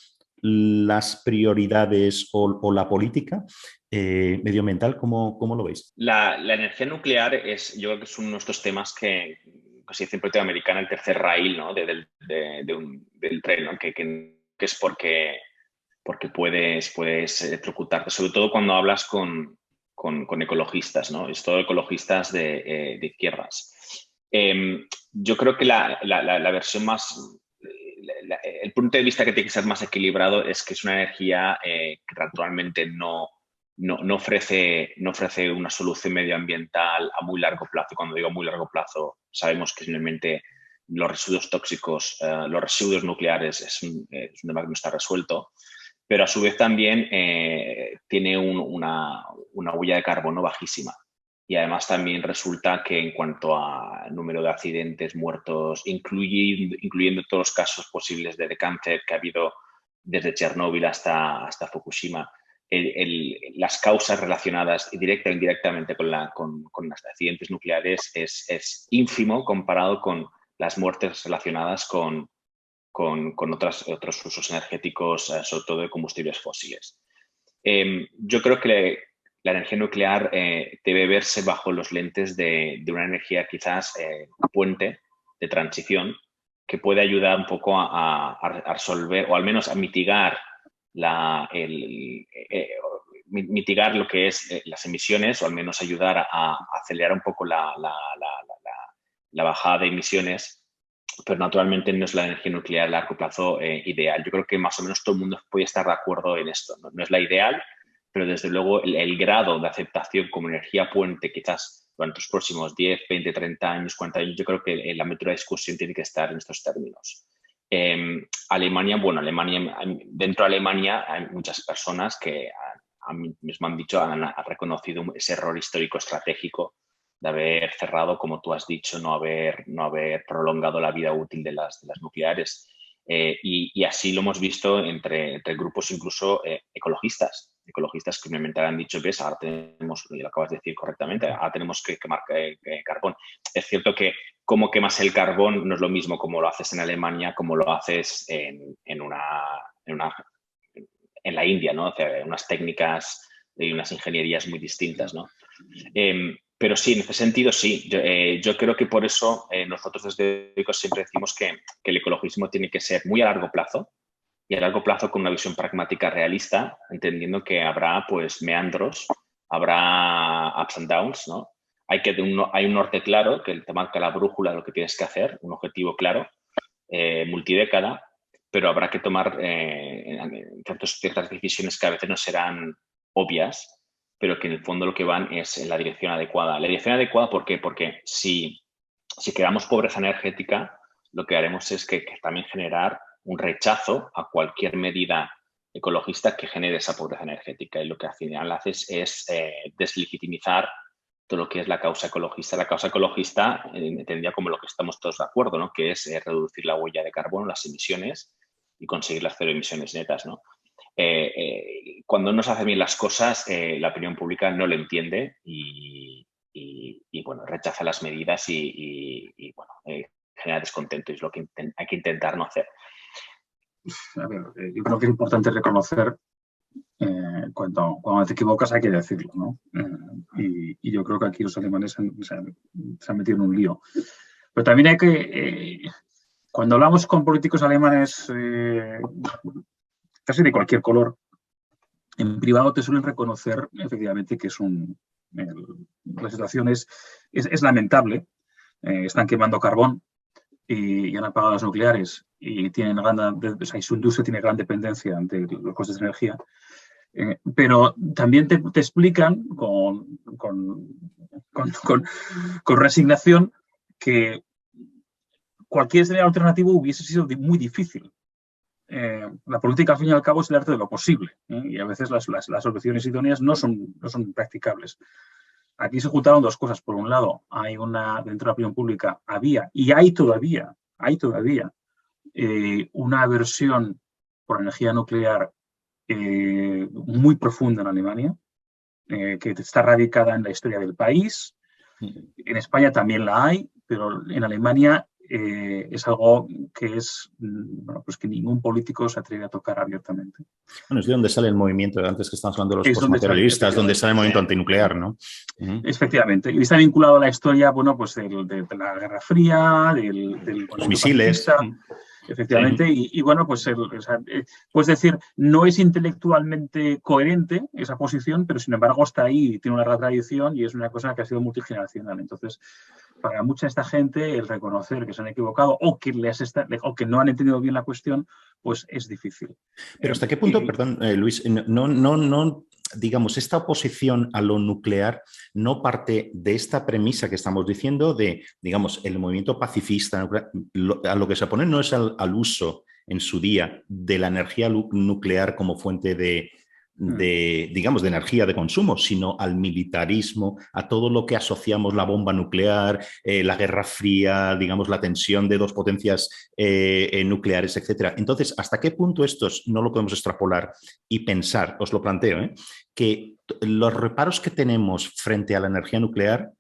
las prioridades o la política medioambiental. ¿Cómo lo veis? La energía nuclear yo creo que es uno de estos temas que se dice en política americana el tercer raíl, ¿no? del tren, ¿no? Que es porque puedes electrocutarte, sobre todo cuando hablas con ecologistas, ¿no? Es todo ecologistas de izquierdas. Yo creo que la versión más... el punto de vista que tiene que ser más equilibrado es que es una energía que actualmente no ofrece una solución medioambiental a muy largo plazo. Y cuando digo muy largo plazo, sabemos que simplemente los residuos tóxicos, los residuos nucleares es un tema que no está resuelto, pero a su vez también tiene una huella de carbono bajísima. Y además también resulta que en cuanto a número de accidentes, muertos, incluyendo todos los casos posibles de cáncer que ha habido desde Chernóbil hasta Fukushima, las causas relacionadas directa o indirectamente con los accidentes nucleares es ínfimo comparado con las muertes relacionadas con otros usos energéticos, sobre todo de combustibles fósiles. Yo creo que la energía nuclear debe verse bajo los lentes de una energía quizás puente de transición que puede ayudar un poco a resolver o al menos a mitigar mitigar lo que es las emisiones o al menos ayudar a acelerar un poco la bajada de emisiones, pero naturalmente no es la energía nuclear a largo plazo ideal. Yo creo que más o menos todo el mundo puede estar de acuerdo en esto. No es la ideal, pero desde luego el grado de aceptación como energía puente quizás durante los próximos 10, 20, 30 años, 40 años, yo creo que la método de discusión tiene que estar en estos términos. Alemania, dentro de Alemania hay muchas personas que a mí mismo han dicho, han reconocido ese error histórico estratégico de haber cerrado, como tú has dicho, no haber prolongado la vida útil de las nucleares. Y así lo hemos visto entre grupos incluso ecologistas que simplemente han dicho, ves, ahora tenemos, y lo acabas de decir correctamente, ahora tenemos que quemar carbón. Es cierto que cómo quemas el carbón no es lo mismo como lo haces en Alemania, como lo haces en la India, ¿no? O sea, unas técnicas y unas ingenierías muy distintas, ¿no? Pero sí, en ese sentido sí. Yo creo que por eso nosotros desde ECO siempre decimos que el ecologismo tiene que ser muy a largo plazo y a largo plazo con una visión pragmática realista, entendiendo que habrá pues meandros, habrá ups and downs, ¿no? Hay un norte claro que te marca la brújula de lo que tienes que hacer, un objetivo claro, multidécada, pero habrá que tomar ciertas decisiones que a veces no serán obvias, pero que en el fondo lo que van es en la dirección adecuada. La dirección adecuada, ¿por qué? Porque si si creamos pobreza energética, lo que haremos es que también generar un rechazo a cualquier medida ecologista que genere esa pobreza energética. Y lo que al final haces es deslegitimizar todo lo que es la causa ecologista. La causa ecologista entendería como lo que estamos todos de acuerdo, ¿no? Que es reducir la huella de carbono, las emisiones y conseguir las 0 emisiones netas, ¿no? Cuando no se hacen bien las cosas, la opinión pública no lo entiende y bueno, rechaza las medidas y bueno, genera descontento y es lo que hay que intentar no hacer. A ver, yo creo que es importante reconocer cuando te equivocas hay que decirlo, ¿no? Y yo creo que aquí los alemanes se han metido en un lío. Pero también hay que, cuando hablamos con políticos alemanes casi de cualquier color, en privado te suelen reconocer efectivamente que la situación es lamentable. Están quemando carbón y han apagado las nucleares y su industria tiene gran dependencia ante los costes de energía. Pero también te explican con resignación que cualquier escenario alternativo hubiese sido muy difícil. La política, al fin y al cabo, es el arte de lo posible, y a veces las soluciones idóneas no son practicables. Aquí se juntaron dos cosas. Por un lado, dentro de la opinión pública había, y hay todavía una aversión por energía nuclear muy profunda en Alemania, que está radicada en la historia del país. En España también la hay, pero en Alemania es algo que pues que ningún político se atreve a tocar abiertamente. Bueno, es de donde sale el movimiento, antes que estamos hablando de los postmaterialistas, donde sale el movimiento antinuclear, ¿no? Efectivamente, y está vinculado a la historia, bueno, pues de la Guerra Fría, los misiles. Efectivamente, y bueno, pues puedes decir, no es intelectualmente coherente esa posición, pero sin embargo está ahí, tiene una gran tradición y es una cosa que ha sido multigeneracional. Entonces, para mucha de esta gente, el reconocer que se han equivocado o que no han entendido bien la cuestión, pues es difícil. Pero ¿hasta qué punto, perdón, Luis, digamos, esta oposición a lo nuclear no parte de esta premisa que estamos diciendo de, digamos, el movimiento pacifista, a lo que se opone no es al uso en su día de la energía nuclear como fuente de energía de consumo, sino al militarismo, a todo lo que asociamos la bomba nuclear, la Guerra Fría, digamos, la tensión de dos potencias nucleares, etcétera. Entonces, ¿hasta qué punto estos no lo podemos extrapolar y pensar, os lo planteo, que los reparos que tenemos frente a la energía nuclear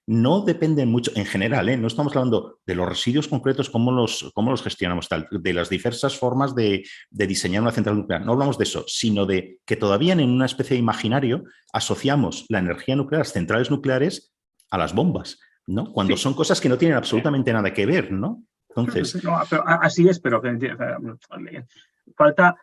no dependen mucho, en general, no estamos hablando de los residuos concretos, cómo los gestionamos, de las diversas formas de diseñar una central nuclear. No hablamos de eso, sino de que todavía en una especie de imaginario asociamos la energía nuclear, las centrales nucleares, a las bombas, ¿no? Cuando son cosas que no tienen absolutamente nada que ver, ¿no? Entonces... No, pero así es, pero falta...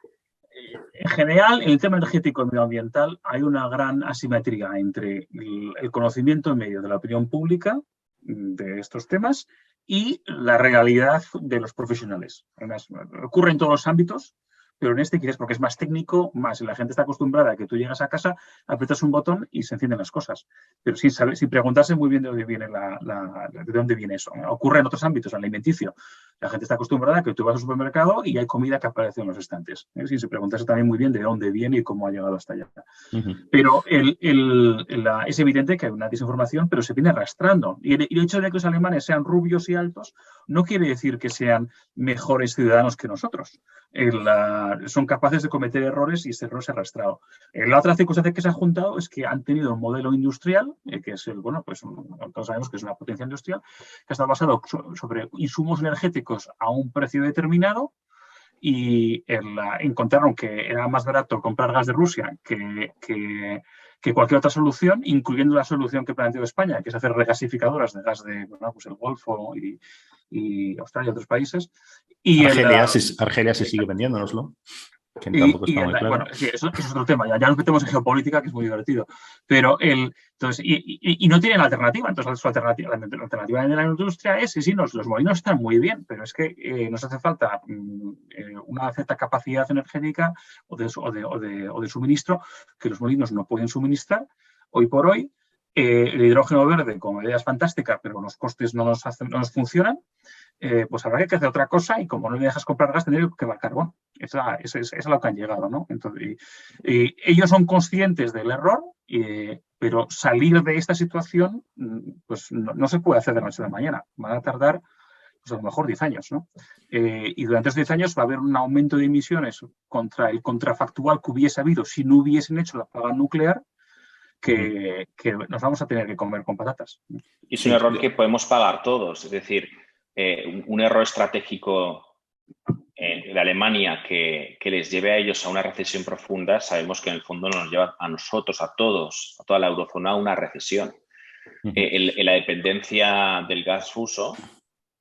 En general, en el tema energético y medioambiental hay una gran asimetría entre el conocimiento en medio de la opinión pública de estos temas y la realidad de los profesionales. Además, ocurre en todos los ámbitos, pero en este quizás porque es más técnico, más la gente está acostumbrada a que tú llegas a casa, aprietas un botón y se encienden las cosas, pero sin preguntarse muy bien de dónde viene eso. Ocurre en otros ámbitos, en el alimenticio. La gente está acostumbrada a que tú vas al supermercado y hay comida que aparece en los estantes, sin se preguntarse también muy bien de dónde viene y cómo ha llegado hasta allá. Pero es evidente que hay una desinformación, pero se viene arrastrando. Y el hecho de que los alemanes sean rubios y altos no quiere decir que sean mejores ciudadanos que nosotros. Son capaces de cometer errores y ese error se ha arrastrado. La otra circunstancia que se ha juntado es que han tenido un modelo industrial, que es todos sabemos que es una potencia industrial, que está basado sobre insumos energéticos a un precio determinado y encontraron que era más barato comprar gas de Rusia que cualquier otra solución, incluyendo la solución que planteó España, que es hacer regasificadoras de gas de el Golfo y Australia y otros países. Y Argelia se sigue vendiéndonoslo. Que tampoco está muy claro. Bueno, sí, eso es otro tema. Ya nos metemos en geopolítica, que es muy divertido. Pero no tienen alternativa. Entonces, la alternativa de la industria es, sí, los molinos están muy bien, pero es que nos hace falta una cierta capacidad energética o de suministro que los molinos no pueden suministrar hoy por hoy. el hidrógeno verde como idea es fantástica, pero los costes no nos funcionan, pues habrá que hacer otra cosa y como no le dejas comprar gas, tendré que quemar carbón. Es a lo que han llegado, ¿no? Entonces, ellos son conscientes del error, pero salir de esta situación pues no se puede hacer de noche a la mañana. Van a tardar pues a lo mejor 10 años, ¿no? Y durante esos 10 años va a haber un aumento de emisiones contra el contrafactual que hubiese habido si no hubiesen hecho la paga nuclear, que nos vamos a tener que comer con patatas. Y es un error que podemos pagar todos. Es decir, un error estratégico de Alemania que les lleve a ellos a una recesión profunda, sabemos que en el fondo nos lleva a nosotros, a todos, a toda la eurozona, a una recesión. La dependencia del gas ruso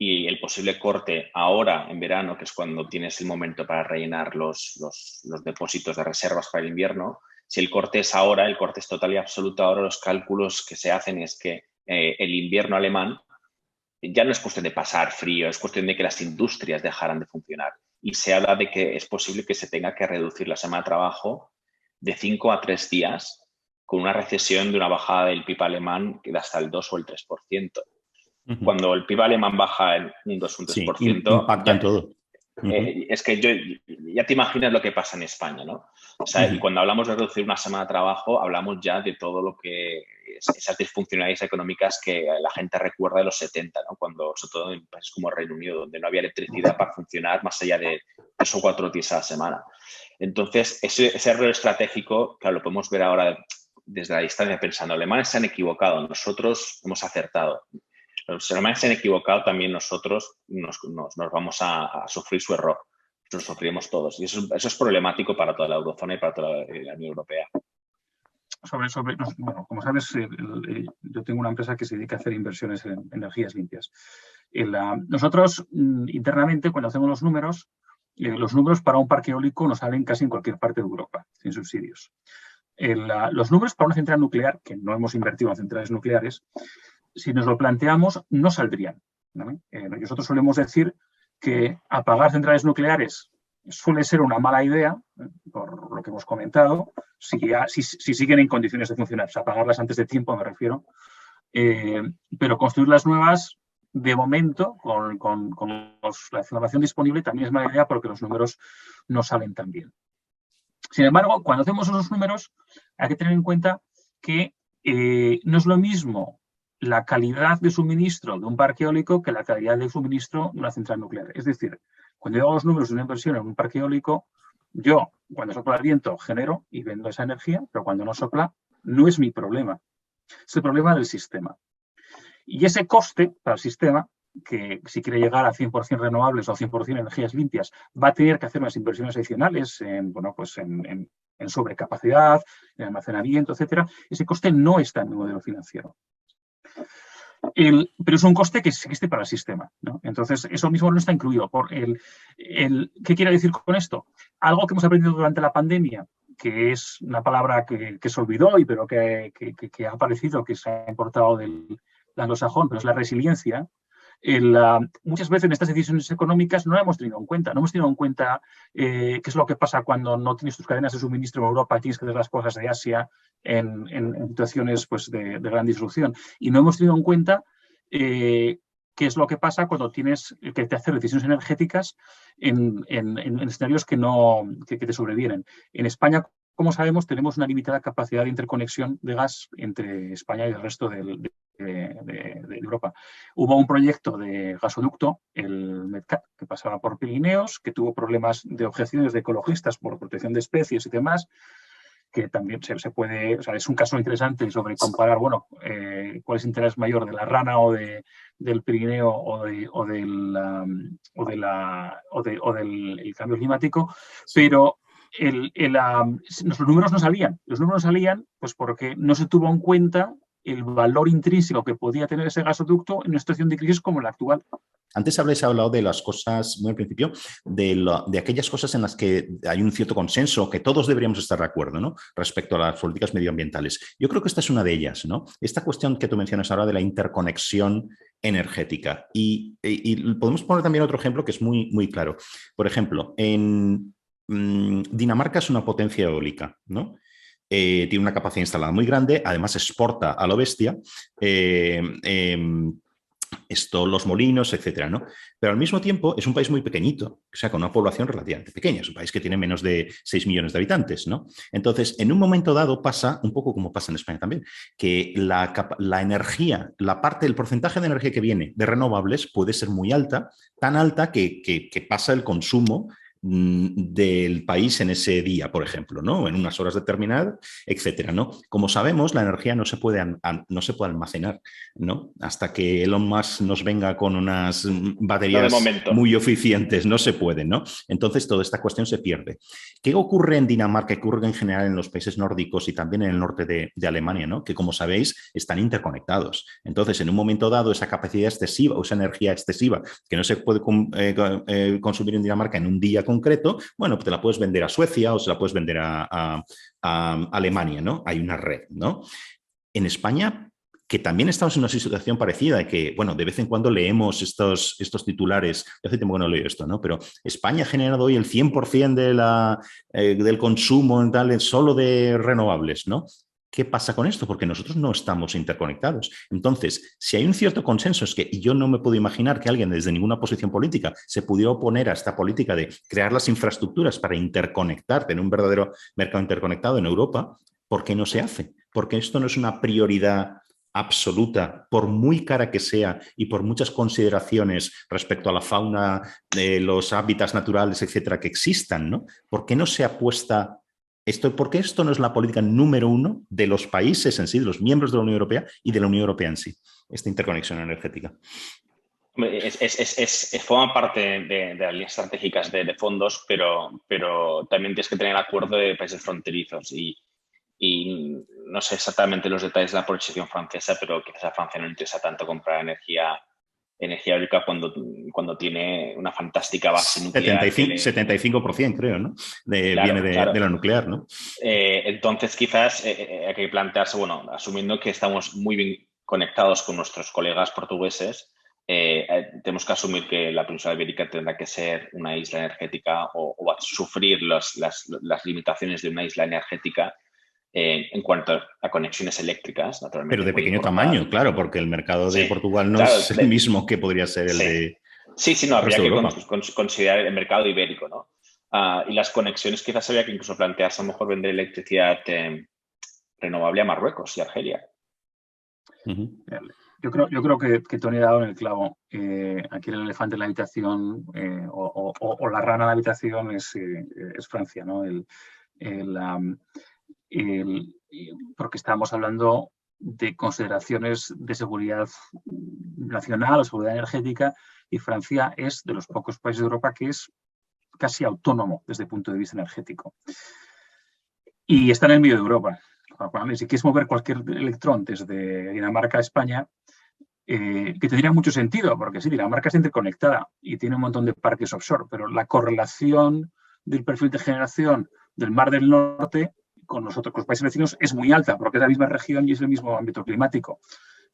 y el posible corte ahora en verano, que es cuando tienes el momento para rellenar los depósitos de reservas para el invierno, si el corte es ahora, el corte es total y absoluto ahora, los cálculos que se hacen es que el invierno alemán ya no es cuestión de pasar frío, es cuestión de que las industrias dejaran de funcionar. Y se habla de que es posible que se tenga que reducir la semana de trabajo de 5 a 3 días con una recesión de una bajada del PIB alemán de hasta el 2 o el 3%. Cuando el PIB alemán baja en un 2 o un 3%, sí, impacta en todo. Es que ya te imaginas lo que pasa en España, ¿no? O sea, y cuando hablamos de reducir una semana de trabajo, hablamos ya de todo lo que esas disfuncionalidades económicas que la gente recuerda de los 70, ¿no? Cuando, sobre todo en países como Reino Unido, donde no había electricidad para funcionar más allá de 3 o 4 días a la semana. Entonces, ese error estratégico, claro, lo podemos ver ahora desde la distancia pensando, los alemanes se han equivocado, nosotros hemos acertado. Los alemanes se han equivocado, también nosotros nos vamos a sufrir su error. Lo sufriremos todos. Y eso es problemático para toda la eurozona y para toda la Unión Europea. Bueno, como sabes, yo tengo una empresa que se dedica a hacer inversiones en energías limpias. Nosotros, internamente, cuando hacemos los números para un parque eólico nos salen casi en cualquier parte de Europa, sin subsidios. Los números para una central nuclear, que no hemos invertido en centrales nucleares, si nos lo planteamos, no saldrían, ¿vale? Nosotros solemos decir que apagar centrales nucleares suele ser una mala idea, por lo que hemos comentado, si siguen en condiciones de funcionar. O sea, apagarlas antes de tiempo, me refiero. Pero construir las nuevas, de momento, con la información disponible, también es mala idea porque los números no salen tan bien. Sin embargo, cuando hacemos esos números, hay que tener en cuenta que no es lo mismo la calidad de suministro de un parque eólico que la calidad de suministro de una central nuclear. Es decir, cuando yo hago los números de una inversión en un parque eólico, yo, cuando sopla el viento, genero y vendo esa energía, pero cuando no sopla, no es mi problema. Es el problema del sistema. Y ese coste para el sistema, que si quiere llegar a 100% renovables o 100% energías limpias, va a tener que hacer unas inversiones adicionales en sobrecapacidad, en almacenamiento, etcétera. Ese coste no está en el modelo financiero. Pero es un coste que existe para el sistema, ¿no? Entonces, eso mismo no está incluido. ¿Qué quiere decir con esto? Algo que hemos aprendido durante la pandemia, que es una palabra que se olvidó, pero que ha aparecido, que se ha importado del anglosajón, pero es la resiliencia. Muchas veces en estas decisiones económicas no la hemos tenido en cuenta. No hemos tenido en cuenta qué es lo que pasa cuando no tienes tus cadenas de suministro en Europa y tienes que traer las cosas de Asia en situaciones pues, de gran disrupción. Y no hemos tenido en cuenta qué es lo que pasa cuando tienes que hacer decisiones energéticas en escenarios que te sobrevienen. En España, como sabemos, tenemos una limitada capacidad de interconexión de gas entre España y el resto de Europa. Hubo un proyecto de gasoducto, el Medcat, que pasaba por Pirineos, que tuvo problemas de objeciones de ecologistas por protección de especies y demás, que también se puede, o sea, es un caso interesante sobre comparar, bueno, cuál es el interés mayor de la rana o del Pirineo o del cambio climático, pero los números no salían. Los números salían pues porque no se tuvo en cuenta el valor intrínseco que podía tener ese gasoducto en una situación de crisis como la actual. Antes habéis hablado de las cosas, muy al principio, de aquellas cosas en las que hay un cierto consenso, que todos deberíamos estar de acuerdo, ¿no? Respecto a las políticas medioambientales. Yo creo que esta es una de ellas, ¿no? Esta cuestión que tú mencionas ahora de la interconexión energética. Y podemos poner también otro ejemplo que es muy, muy claro. Por ejemplo, en Dinamarca es una potencia eólica, ¿no? tiene una capacidad instalada muy grande, además exporta a lo bestia los molinos, etcétera, ¿no? Pero al mismo tiempo es un país muy pequeñito, o sea, con una población relativamente pequeña. Es un país que tiene menos de 6 millones de habitantes, ¿no? Entonces, en un momento dado pasa, un poco como pasa en España también, que la energía, la parte del porcentaje de energía que viene de renovables puede ser muy alta, tan alta que pasa el consumo del país en ese día, por ejemplo, ¿no? En unas horas determinadas, etcétera, ¿no? Como sabemos, la energía no se puede almacenar, ¿no? Hasta que Elon Musk nos venga con unas baterías muy eficientes, no se puede, ¿no? Entonces, toda esta cuestión se pierde. ¿Qué ocurre en Dinamarca? ¿Qué ocurre en general en los países nórdicos y también en el norte de Alemania, ¿no? Que, como sabéis, están interconectados. Entonces, en un momento dado, esa capacidad excesiva o esa energía excesiva que no se puede consumir en Dinamarca en un día concreto, bueno, pues te la puedes vender a Suecia o se la puedes vender a Alemania, ¿no? Hay una red, ¿no? En España, que también estamos en una situación parecida, que, bueno, de vez en cuando leemos estos titulares, yo hace tiempo que no leo esto, ¿no? Pero España ha generado hoy el 100% del consumo en tal, solo de renovables, ¿no? ¿Qué pasa con esto? Porque nosotros no estamos interconectados. Entonces, si hay un cierto consenso, es que yo no me puedo imaginar que alguien desde ninguna posición política se pudiera oponer a esta política de crear las infraestructuras para interconectar, tener un verdadero mercado interconectado en Europa. ¿Por qué no se hace? Porque esto no es una prioridad absoluta, por muy cara que sea y por muchas consideraciones respecto a la fauna, los hábitats naturales, etcétera, que existan, ¿no? ¿Por qué no se apuesta ¿por qué esto no es la política número uno de los países en sí, de los miembros de la Unión Europea y de la Unión Europea en sí, esta interconexión energética? Forma parte de las líneas estratégicas de fondos, pero también tienes que tener acuerdo de países fronterizos y no sé exactamente los detalles de la posición francesa, pero quizás a Francia no le interesa tanto comprar energía eólica cuando tiene una fantástica base nuclear. 75%, creo, ¿no? Viene de la nuclear, ¿no? Entonces, quizás hay que plantearse, bueno, asumiendo que estamos muy bien conectados con nuestros colegas portugueses, tenemos que asumir que la península ibérica tendrá que ser una isla energética o va a sufrir las limitaciones de una isla energética en cuanto a conexiones eléctricas, naturalmente. Pero de pequeño tamaño, claro, porque el mercado de Portugal no es el mismo que podría ser el de... Sí, no, habría que considerar el mercado ibérico, ¿no? Y las conexiones quizás habría que incluso plantearse a lo mejor vender electricidad renovable a Marruecos y Argelia. Yo creo que Tony ha dado en el clavo. Aquí el elefante en la habitación o la rana en la habitación es Francia, ¿no? Porque estábamos hablando de consideraciones de seguridad nacional o seguridad energética, y Francia es de los pocos países de Europa que es casi autónomo desde el punto de vista energético. Y está en el medio de Europa. Si quieres mover cualquier electrón desde Dinamarca a España, que tendría mucho sentido, porque sí, Dinamarca está interconectada y tiene un montón de parques offshore, pero la correlación del perfil de generación del Mar del Norte con los países vecinos es muy alta, porque es la misma región y es el mismo ámbito climático.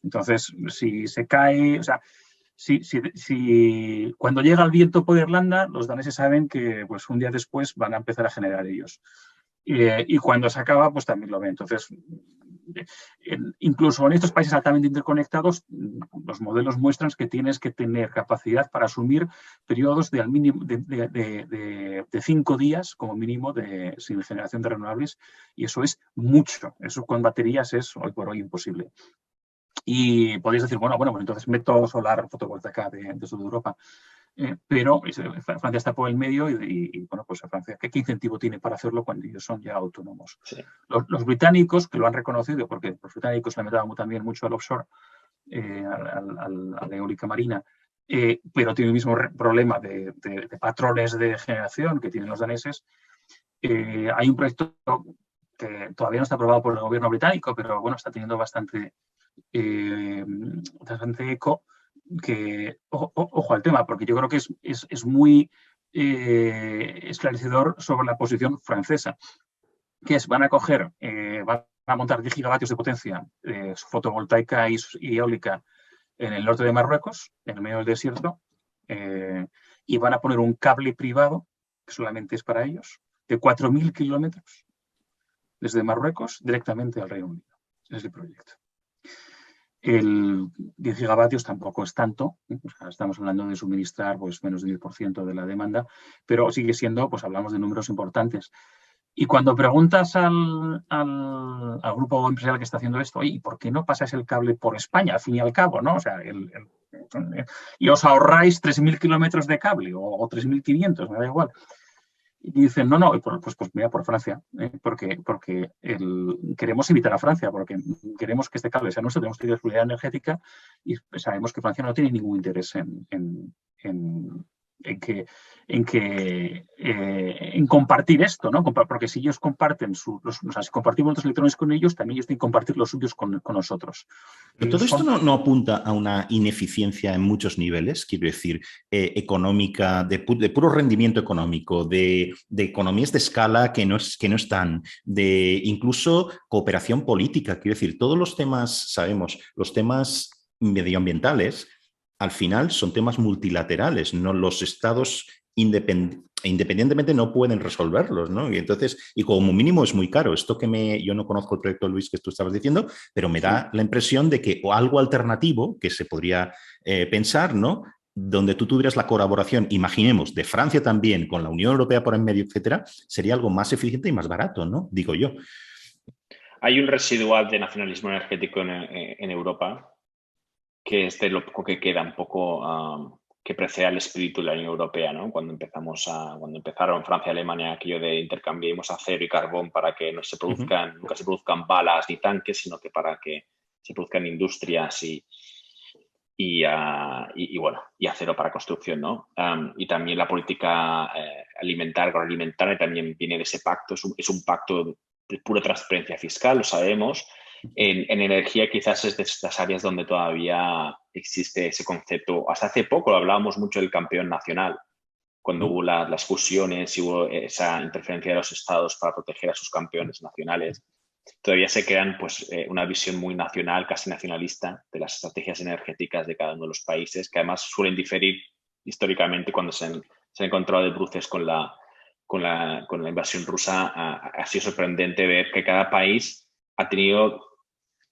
Entonces, si se cae, o sea, si cuando llega el viento por Irlanda, los daneses saben que pues, un día después van a empezar a generar ellos. Y cuando se acaba, pues también lo ven. Entonces, incluso en estos países altamente interconectados, los modelos muestran que tienes que tener capacidad para asumir periodos de 5 días como mínimo sin generación de renovables, y eso es mucho. Eso con baterías es hoy por hoy imposible. Y podéis decir, bueno, pues entonces meto solar fotovoltaica de sur de Europa. Pero Francia está por el medio y bueno, pues Francia, ¿qué incentivo tiene para hacerlo cuando ellos son ya autónomos? Sí. Los británicos, que lo han reconocido, porque los británicos le han metido también mucho al offshore, a la eólica marina, pero tiene el mismo problema de patrones de generación que tienen los daneses. Hay un proyecto que todavía no está aprobado por el gobierno británico, pero bueno, está teniendo bastante eco, que ojo al tema, porque yo creo que es muy esclarecedor sobre la posición francesa, que es van a montar 10 gigavatios de potencia fotovoltaica y eólica en el norte de Marruecos, en el medio del desierto, y van a poner un cable privado, que solamente es para ellos, de 4.000 kilómetros desde Marruecos directamente al Reino Unido. Ese es el proyecto. El 10 gigavatios tampoco es tanto, o sea, estamos hablando de suministrar pues, menos del 10% de la demanda, pero sigue siendo, pues hablamos de números importantes. Y cuando preguntas al grupo empresarial que está haciendo esto, oye, ¿por qué no pasáis el cable por España, al fin y al cabo, ¿no? O sea, y os ahorráis 3.000 kilómetros de cable o 3.500, me da igual. Y dicen, no, pues mira, por Francia, porque queremos evitar a Francia, porque queremos que este cable sea nuestro, tenemos seguridad energética y sabemos que Francia no tiene ningún interés en compartir esto, ¿no? Porque si ellos comparten si compartimos los electrones con ellos, también ellos tienen que compartir los suyos con nosotros. Pero todo esto no apunta a una ineficiencia en muchos niveles, quiero decir, económica, de puro rendimiento económico, de economías de escala que no están, de incluso cooperación política, quiero decir, todos los temas, sabemos, los temas medioambientales, al final son temas multilaterales, no los estados independientemente no pueden resolverlos, ¿no? Y entonces, y como mínimo es muy caro. Esto yo no conozco el proyecto, Luis, que tú estabas diciendo, pero me da la impresión de que algo alternativo que se podría pensar, ¿no? Donde tú tuvieras la colaboración, imaginemos, de Francia también, con la Unión Europea por en medio, etcétera, sería algo más eficiente y más barato, ¿no? Digo yo. Hay un residual de nacionalismo energético en Europa, que es de lo poco que queda, un poco que precede al espíritu de la Unión Europea, ¿no? Cuando empezaron Francia y Alemania aquello de intercambiemos acero y carbón para que nunca se produzcan balas ni tanques, sino que para que se produzcan industrias y acero para construcción, ¿no? Y también la política agroalimentaria también viene de ese pacto, es un pacto de pura transparencia fiscal, lo sabemos. En energía quizás es de estas áreas donde todavía existe ese concepto. Hasta hace poco lo hablábamos mucho del campeón nacional, cuando hubo las fusiones y hubo esa interferencia de los estados para proteger a sus campeones nacionales. Todavía se crean pues, una visión muy nacional, casi nacionalista, de las estrategias energéticas de cada uno de los países, que además suelen diferir históricamente cuando se han encontrado de bruces con la invasión rusa. Ha sido sorprendente ver que cada país ha tenido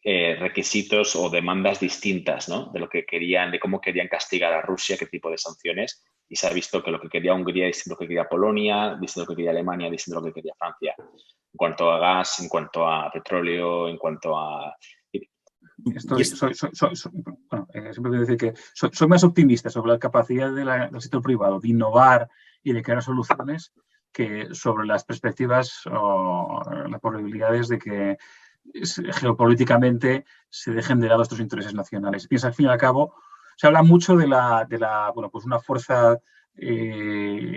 requisitos o demandas distintas, ¿no? De cómo querían castigar a Rusia, qué tipo de sanciones, y se ha visto que lo que quería Hungría es lo que quería Polonia, dice lo que quería Alemania, dice lo que quería Francia, en cuanto a gas, en cuanto a petróleo, en cuanto a... Siempre quiero decir que soy más optimista sobre la capacidad del sector privado de innovar y de crear soluciones que sobre las perspectivas o las probabilidades de que geopolíticamente se dejen de lado estos intereses nacionales. Piensa, al fin y al cabo, se habla mucho de una fuerza de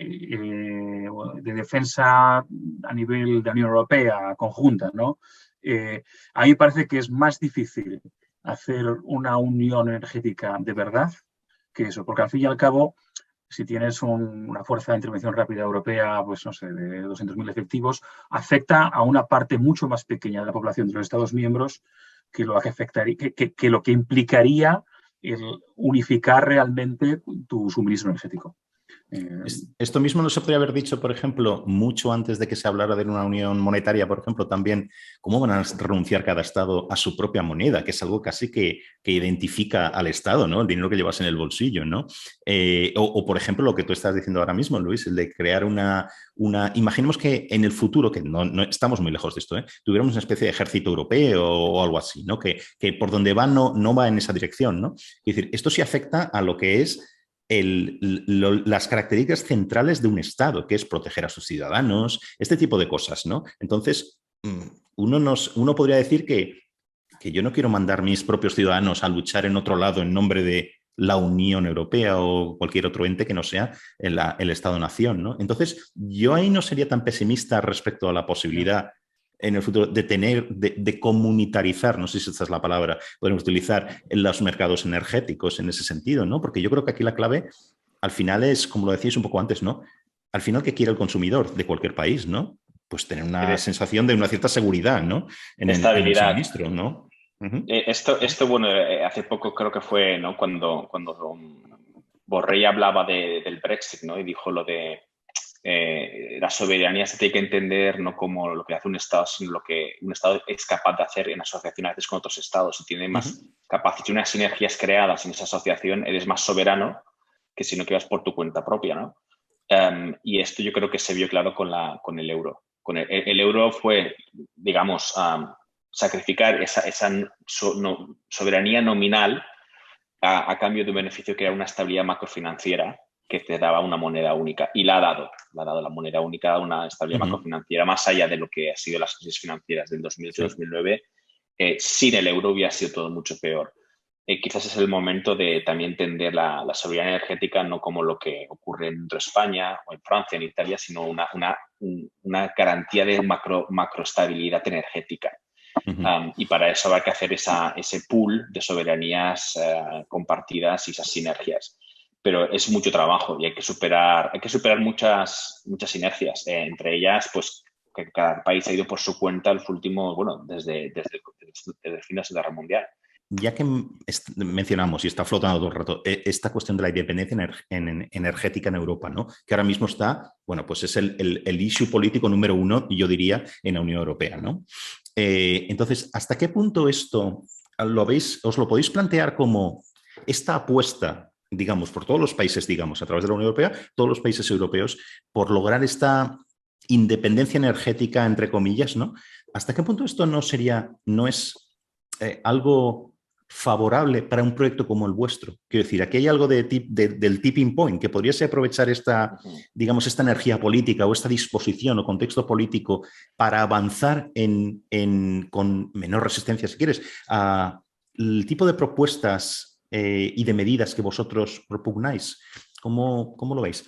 defensa a nivel de la Unión Europea conjunta, ¿no? A mí me parece que es más difícil hacer una unión energética de verdad que eso, porque al fin y al cabo, si tienes una fuerza de intervención rápida europea, pues no sé, de 200.000 efectivos, afecta a una parte mucho más pequeña de la población de los Estados miembros que lo que implicaría el unificar realmente tu suministro energético. Esto mismo no se podría haber dicho, por ejemplo, mucho antes de que se hablara de una unión monetaria, por ejemplo, también cómo van a renunciar cada Estado a su propia moneda, que es algo casi que identifica al Estado, ¿no? El dinero que llevas en el bolsillo, ¿no? O, por ejemplo, lo que tú estás diciendo ahora mismo, Luis, el de crear imaginemos que en el futuro, que no estamos muy lejos de esto, tuviéramos una especie de ejército europeo o algo así, ¿no? Que por donde va no va en esa dirección, ¿no? Es decir, esto sí afecta a lo que es las características centrales de un Estado, que es proteger a sus ciudadanos, este tipo de cosas, ¿no? Entonces, uno podría decir que yo no quiero mandar mis propios ciudadanos a luchar en otro lado en nombre de la Unión Europea o cualquier otro ente que no sea el Estado-nación, ¿no? Entonces, yo ahí no sería tan pesimista respecto a la posibilidad en el futuro de comunitarizar, no sé si esta es la palabra, podemos utilizar en los mercados energéticos en ese sentido, ¿no? Porque yo creo que aquí la clave al final es, como lo decíais un poco antes, ¿no? Al final, ¿qué quiere el consumidor de cualquier país, ¿no? Pues tener una sensación de una cierta seguridad, ¿no? En el suministro, ¿no? Uh-huh. Esto, bueno, hace poco creo que fue, ¿no? Cuando Borrell hablaba del Brexit, ¿no? Y dijo lo de la soberanía se tiene que entender no como lo que hace un Estado, sino lo que un Estado es capaz de hacer en asociación a veces con otros Estados. Si tiene más capacidad, unas sinergias creadas en esa asociación, eres más soberano que si no que vas por tu cuenta propia, ¿no? Y esto yo creo que se vio claro con el euro. El euro fue, digamos, sacrificar esa soberanía nominal a cambio de un beneficio que era una estabilidad macrofinanciera que te daba una moneda única. Y la ha dado la moneda única, una estabilidad macrofinanciera, más allá de lo que ha sido las crisis financieras del 2008-2009. Sin el euro hubiera sido todo mucho peor. Quizás es el momento de también entender la soberanía energética no como lo que ocurre entre España o en Francia, en Italia, sino una garantía de macroestabilidad energética. Y para eso habrá que hacer ese pool de soberanías compartidas y esas sinergias. Pero es mucho trabajo y hay que superar muchas inercias. Entre ellas, pues, que cada país ha ido por su cuenta los últimos, desde el fin de la Segunda Guerra Mundial. Ya que mencionamos, y está flotando todo el rato, esta cuestión de la independencia energética en Europa, ¿no? Que ahora mismo está, pues es el issue político número 1, yo diría, en la Unión Europea, ¿no? Entonces, ¿hasta qué punto esto os lo podéis plantear como esta apuesta, digamos, por todos los países, digamos, a través de la Unión Europea, todos los países europeos, por lograr esta independencia energética, entre comillas, ¿no? ¿Hasta qué punto esto no es algo favorable para un proyecto como el vuestro? Quiero decir, aquí hay algo del tipping point, que podríase aprovechar esta energía política o esta disposición o contexto político para avanzar con menor resistencia, si quieres, al tipo de propuestas y de medidas que vosotros propugnáis. ¿Cómo lo veis?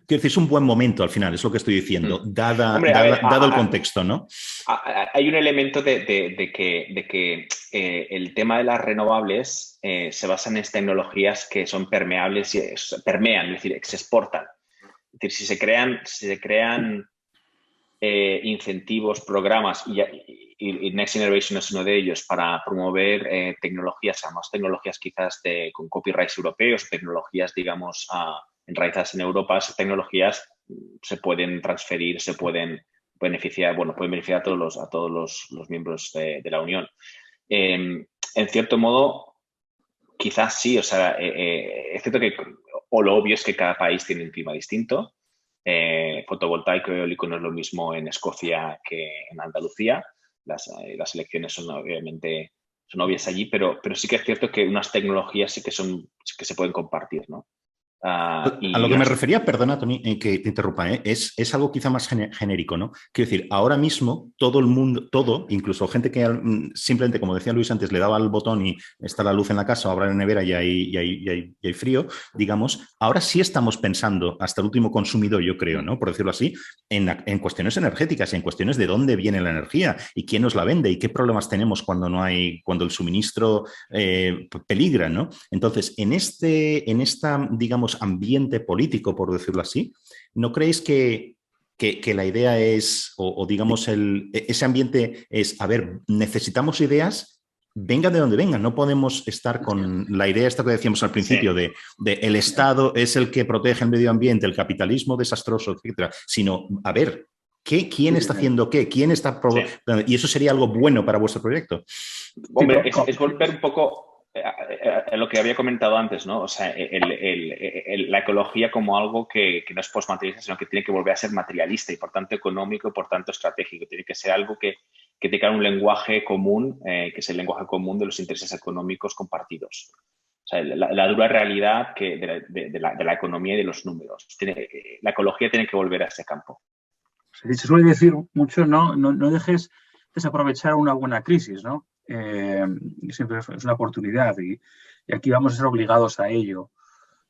Quiero decir, es un buen momento al final, es lo que estoy diciendo, dado el contexto, ¿no? Hay un elemento de que el tema de las renovables se basa en tecnologías que son permeables y permean, es decir, que se exportan. Es decir, si se crean incentivos, programas, y Next Generation es uno de ellos, para promover tecnologías, además tecnologías quizás con copyrights europeos, tecnologías, digamos, enraizadas en Europa, esas tecnologías se pueden transferir, se pueden beneficiar, pueden beneficiar a todos los miembros de la Unión. En cierto modo, quizás sí, o sea, es cierto que, o lo obvio es que cada país tiene un clima distinto. Fotovoltaico y eólico no es lo mismo en Escocia que en Andalucía. Las elecciones son obvias allí, pero sí que es cierto que unas tecnologías sí que se pueden compartir, ¿no? A lo que me refería, perdona, Tony, que te interrumpa, es algo quizá más genérico, ¿no? Quiero decir, ahora mismo todo el mundo, incluso gente que simplemente, como decía Luis antes, le daba al botón y está la luz en la casa, o abre la nevera y hay frío, digamos, ahora sí estamos pensando, hasta el último consumidor, yo creo, ¿no? Por decirlo así, en cuestiones energéticas, en cuestiones de dónde viene la energía y quién nos la vende y qué problemas tenemos cuando el suministro peligra, ¿no? Entonces, en esta, digamos, ambiente político, por decirlo así, ¿no creéis que la idea es, o digamos, ese ambiente es, a ver, necesitamos ideas, vengan de donde vengan, no podemos estar con la idea esta que decíamos al principio de el Estado es el que protege el medio ambiente, el capitalismo desastroso, etcétera, sino, a ver, ¿quién está haciendo qué? ¿Quién está y eso sería algo bueno para vuestro proyecto? Hombre, es volver un poco a lo que había comentado antes, ¿no? O sea, la ecología como algo que no es postmaterialista, sino que tiene que volver a ser materialista y, por tanto, económico y, por tanto, estratégico. Tiene que ser algo que tenga un lenguaje común, que es el lenguaje común de los intereses económicos compartidos. O sea, la dura realidad de la economía y de los números. La ecología tiene que volver a ese campo. Se suele decir mucho, no dejes desaprovechar una buena crisis, ¿no? Siempre es una oportunidad y aquí vamos a ser obligados a ello.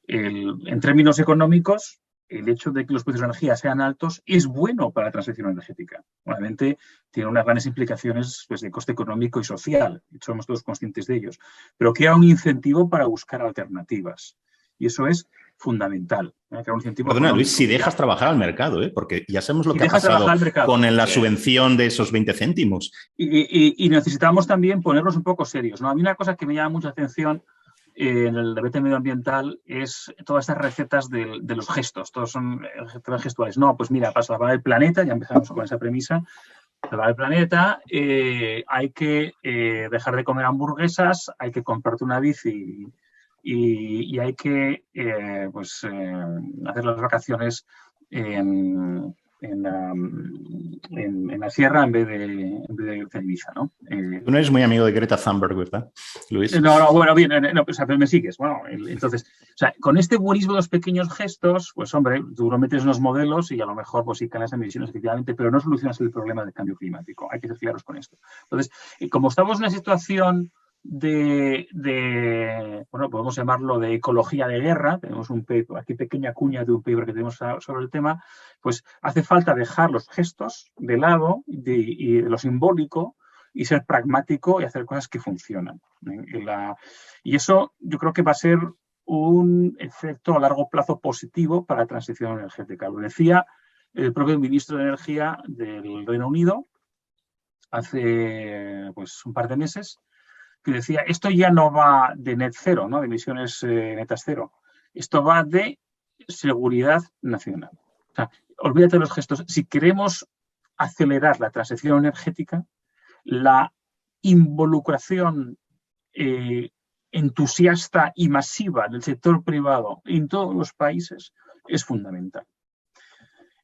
En términos económicos, el hecho de que los precios de energía sean altos es bueno para la transición energética. Obviamente tiene unas grandes implicaciones, pues, de coste económico y social, y somos todos conscientes de ellos, pero crea un incentivo para buscar alternativas y eso es fundamental. Perdona, Luis, si dejas trabajar al mercado, porque ya sabemos lo que ha pasado con la subvención de esos 20 céntimos. Y necesitamos también ponernos un poco serios, ¿no? A mí una cosa que me llama mucha atención en el debate medioambiental es todas estas recetas de los gestos, todos son gestuales. No, pues mira, para salvar el planeta, ya empezamos con esa premisa, salvar el planeta, hay que dejar de comer hamburguesas, hay que comprarte una bici y hay que hacer las vacaciones en la sierra en vez de irte a Ibiza, ¿no? Tú no eres muy amigo de Greta Thunberg, ¿verdad, Luis? No, bueno, bien, no, o sea, pero me sigues. Bueno, entonces, o sea, con este buenismo de los pequeños gestos, pues hombre, tú lo metes unos modelos y a lo mejor pues sí caen emisiones efectivamente, pero no solucionas el problema del cambio climático. Hay que ser claros con esto. Entonces, como estamos en una situación bueno, podemos llamarlo de ecología de guerra, tenemos un paper, aquí pequeña cuña de un paper que tenemos sobre el tema, pues hace falta dejar los gestos de lado y de lo simbólico y ser pragmático y hacer cosas que funcionan. Y eso yo creo que va a ser un efecto a largo plazo positivo para la transición energética. Lo decía el propio ministro de Energía del Reino Unido hace pues, un par de meses, que decía, esto ya no va de net cero, ¿no? De emisiones netas cero. Esto va de seguridad nacional. O sea, olvídate de los gestos. Si queremos acelerar la transición energética, la involucración entusiasta y masiva del sector privado en todos los países es fundamental.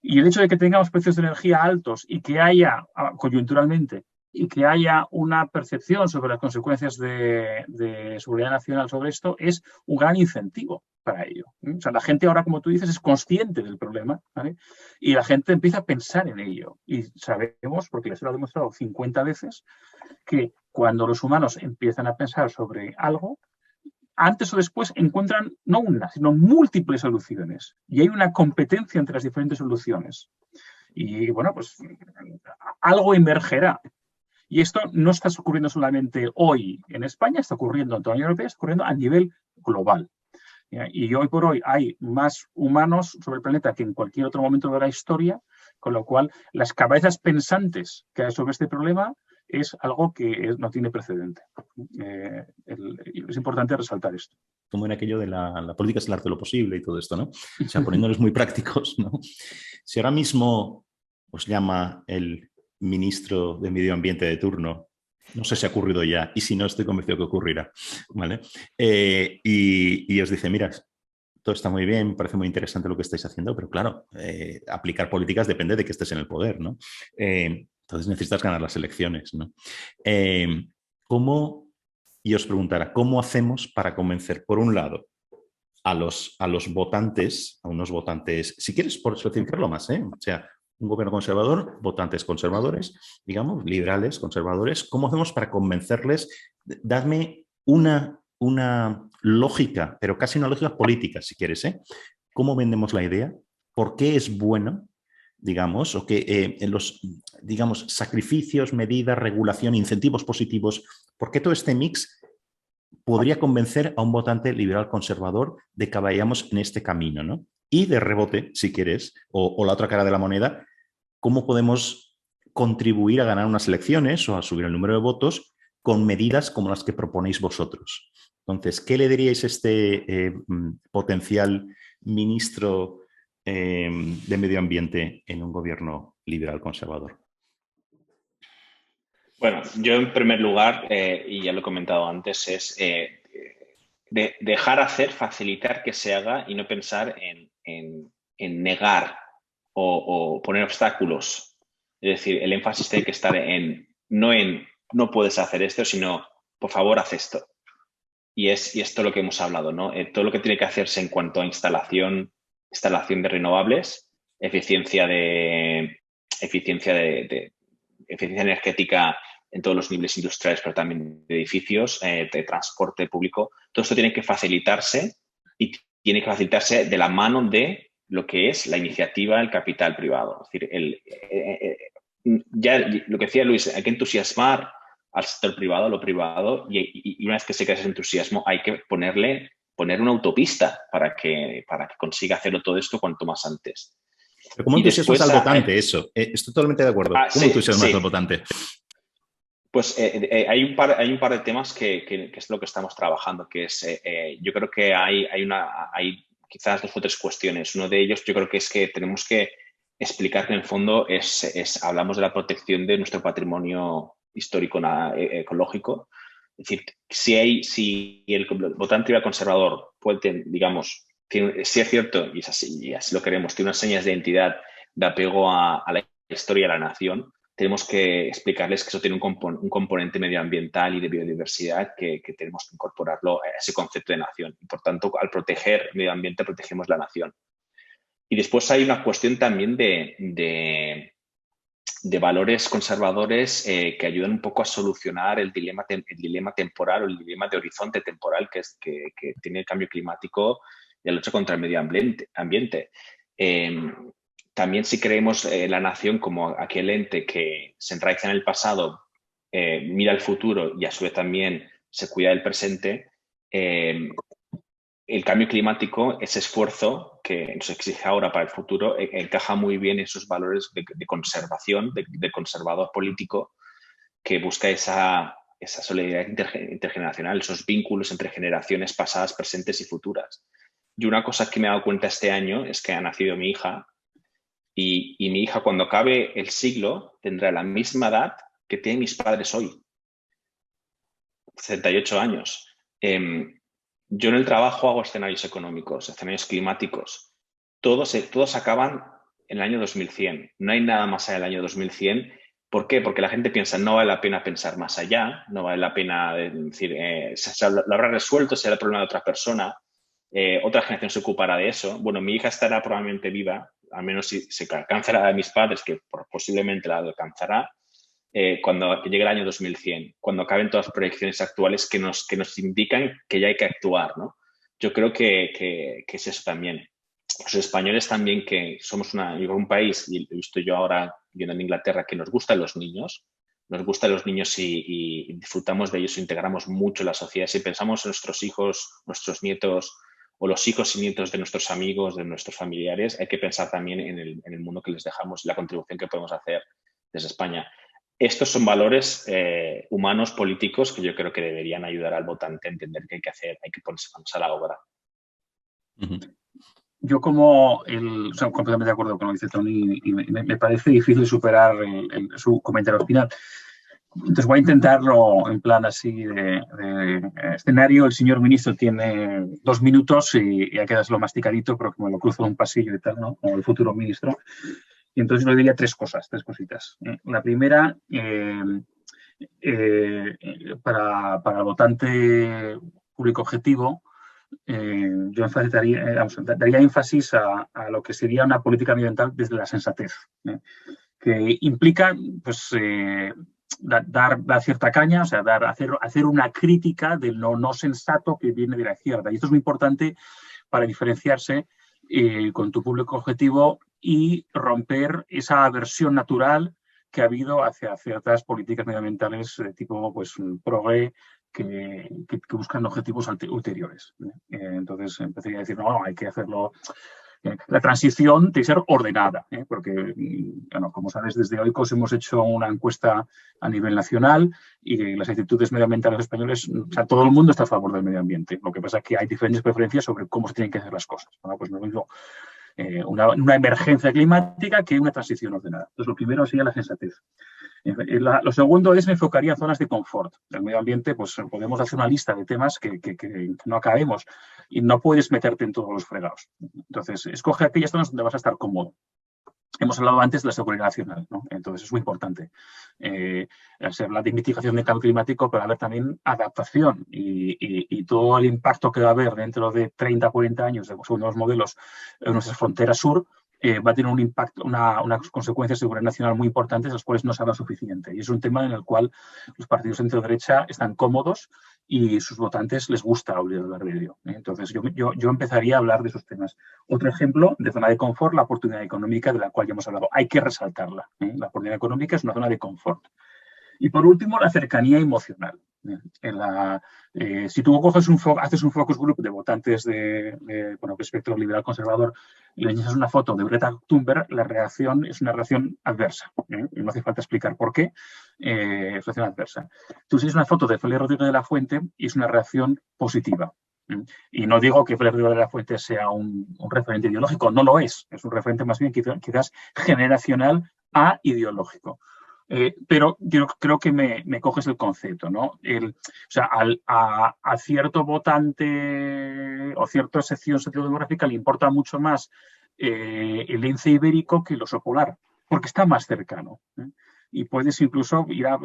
Y el hecho de que tengamos precios de energía altos y que haya, coyunturalmente, y que haya una percepción sobre las consecuencias de seguridad nacional sobre esto es un gran incentivo para ello. O sea, la gente ahora, como tú dices, es consciente del problema, ¿vale? Y la gente empieza a pensar en ello. Y sabemos, porque les lo ha demostrado 50 veces, que cuando los humanos empiezan a pensar sobre algo, antes o después encuentran no una, sino múltiples soluciones. Y hay una competencia entre las diferentes soluciones. Y bueno, pues algo emergerá. Y esto no está ocurriendo solamente hoy en España, está ocurriendo en toda la Unión Europea, está ocurriendo a nivel global. Y hoy por hoy hay más humanos sobre el planeta que en cualquier otro momento de la historia, con lo cual las cabezas pensantes que hay sobre este problema es algo que no tiene precedente. Es importante resaltar esto. Como en aquello de la política es el arte de lo posible y todo esto, ¿no? O sea, poniéndoles muy prácticos, ¿no? Si ahora mismo os llama el ministro de Medio Ambiente de turno, no sé si ha ocurrido ya, y si no, estoy convencido que ocurrirá, ¿vale? Y os dice, mira, todo está muy bien, me parece muy interesante lo que estáis haciendo, pero claro, aplicar políticas depende de que estés en el poder, ¿no? Entonces necesitas ganar las elecciones, ¿no? Y os preguntara, ¿cómo hacemos para convencer, por un lado, a los votantes, a unos votantes, si quieres por especificarlo más, o sea, un gobierno conservador, votantes conservadores, digamos, liberales, conservadores, ¿cómo hacemos para convencerles? Dadme una lógica, pero casi una lógica política, si quieres, ¿Cómo vendemos la idea? ¿Por qué es bueno? Digamos, o que en los, digamos, sacrificios, medidas, regulación, incentivos positivos, ¿por qué todo este mix podría convencer a un votante liberal conservador de que vayamos en este camino, ¿no? Y de rebote, si quieres, o la otra cara de la moneda, ¿cómo podemos contribuir a ganar unas elecciones o a subir el número de votos con medidas como las que proponéis vosotros? Entonces, ¿qué le diríais a este potencial ministro de Medio Ambiente en un gobierno liberal conservador? Bueno, yo en primer lugar, y ya lo he comentado antes, es dejar hacer, facilitar que se haga y no pensar en negar o poner obstáculos. Es decir, el énfasis tiene que estar no puedes hacer esto, sino por favor haz esto. Y esto lo que hemos hablado, ¿no? Todo lo que tiene que hacerse en cuanto a instalación de renovables, eficiencia energética en todos los niveles industriales, pero también de edificios, de transporte público. Todo esto tiene que facilitarse y tiene que facilitarse de la mano de lo que es la iniciativa del capital privado. Es decir, ya lo que decía Luis, hay que entusiasmar al sector privado, lo privado, y una vez que se crea ese entusiasmo hay que poner una autopista para que consiga hacerlo todo esto cuanto más antes. ¿Pero cómo entusiasmas al votante eso? Estoy totalmente de acuerdo. ¿Cómo entusiasmas al votante? Pues hay un par de temas que es lo que estamos trabajando, que es, yo creo que hay quizás 2 o 3 cuestiones. Uno de ellos yo creo que es que tenemos que explicar que en el fondo hablamos de la protección de nuestro patrimonio histórico ecológico. Es decir, si el votante conservador puede, digamos, si es cierto, y así lo queremos, tiene unas señas de identidad de apego a la historia de la nación, tenemos que explicarles que eso tiene un componente medioambiental y de biodiversidad que tenemos que incorporarlo a ese concepto de nación. Y por tanto, al proteger el medio ambiente, protegemos la nación. Y después hay una cuestión también de valores conservadores que ayudan un poco a solucionar el dilema temporal o el dilema de horizonte temporal que tiene el cambio climático y la lucha contra el medio ambiente. También si creemos la nación como aquel ente que se enraiza en el pasado, mira el futuro y a su vez también se cuida del presente, el cambio climático, ese esfuerzo que nos exige ahora para el futuro, encaja muy bien en esos valores de conservación, de conservador político, que busca esa solidaridad intergeneracional, esos vínculos entre generaciones pasadas, presentes y futuras. Y una cosa que me he dado cuenta este año es que ha nacido mi hija, y mi hija, cuando acabe el siglo, tendrá la misma edad que tienen mis padres hoy. 78 años. Yo en el trabajo hago escenarios económicos, escenarios climáticos. Todos acaban en el año 2100. No hay nada más allá del año 2100. ¿Por qué? Porque la gente piensa, no vale la pena pensar más allá, no vale la pena decir, lo habrá resuelto, será el problema de otra persona, otra generación se ocupará de eso. Bueno, mi hija estará probablemente viva, al menos si se alcanzará a mis padres, que posiblemente la alcanzará, cuando llegue el año 2100, cuando acaben todas las proyecciones actuales que nos indican que ya hay que actuar, ¿no? Yo creo que es eso también. Los españoles también, que somos un país, y lo he visto yo ahora viendo en Inglaterra, que nos gustan los niños y disfrutamos de ellos, integramos mucho en la sociedad. Si pensamos en nuestros hijos, nuestros nietos, o los hijos y nietos de nuestros amigos, de nuestros familiares, hay que pensar también en el mundo que les dejamos y la contribución que podemos hacer desde España. Estos son valores humanos, políticos, que yo creo que deberían ayudar al votante a entender que hay que hacer, hay que ponerse manos a la obra. Yo completamente de acuerdo con lo que dice Tony, y me parece difícil superar su comentario final. Entonces voy a intentarlo en plan así de escenario. El señor ministro tiene 2 minutos y hay que dárselo masticadito, pero que me lo cruzo en un pasillo y tal, ¿no? Como el futuro ministro. Y entonces le diría 3 cositas. La primera, para el votante público objetivo, yo daría énfasis a lo que sería una política medioambiental desde la sensatez, que implica, pues, dar cierta caña, o sea, hacer una crítica del no sensato que viene de la izquierda. Y esto es muy importante para diferenciarse con tu público objetivo y romper esa aversión natural que ha habido hacia ciertas políticas medioambientales de tipo, pues, progre, que buscan objetivos ulteriores. Entonces empezaría a decir, no, hay que hacerlo. La transición tiene que ser ordenada, porque, bueno, como sabes, desde Oikos hemos hecho una encuesta a nivel nacional y las actitudes medioambientales españoles, o sea, todo el mundo está a favor del medio ambiente. Lo que pasa es que hay diferentes preferencias sobre cómo se tienen que hacer las cosas. Bueno, pues no digo una emergencia climática que una transición ordenada. Entonces, lo primero sería la sensatez. Lo segundo es, me enfocaría en zonas de confort. El medio ambiente, pues podemos hacer una lista de temas que no acabemos y no puedes meterte en todos los fregados. Entonces, escoge aquellas zonas donde vas a estar cómodo. Hemos hablado antes de la seguridad nacional, ¿no? Entonces, es muy importante. Se habla de mitigación del cambio climático, pero va a haber también adaptación y todo el impacto que va a haber dentro de 30, 40 años, según los modelos, en nuestras fronteras sur, va a tener un impacto, unas consecuencias de seguridad nacional muy importantes, las cuales no se habla suficiente. Y es un tema en el cual los partidos de centro-derecha están cómodos y sus votantes les gusta oír hablar de ello. Entonces, yo empezaría a hablar de esos temas. Otro ejemplo de zona de confort, la oportunidad económica de la cual ya hemos hablado. Hay que resaltarla. La oportunidad económica es una zona de confort. Y por último, la cercanía emocional. Si tú haces un focus group de votantes de espectro liberal conservador y le enseñas una foto de Greta Thunberg, la reacción es una reacción adversa. Y no hace falta explicar por qué. selección adversa. Tú tienes una foto de Félix Rodríguez de la Fuente y es una reacción positiva. Y no digo que Félix Rodríguez de la Fuente sea un referente ideológico, no lo es un referente más bien quizás generacional a ideológico. Pero yo creo que me coges el concepto, ¿no? O sea, a cierto votante o cierta sección sociodemográfica le importa mucho más el lince ibérico que el oso polar, porque está más cercano. Y puedes incluso ir a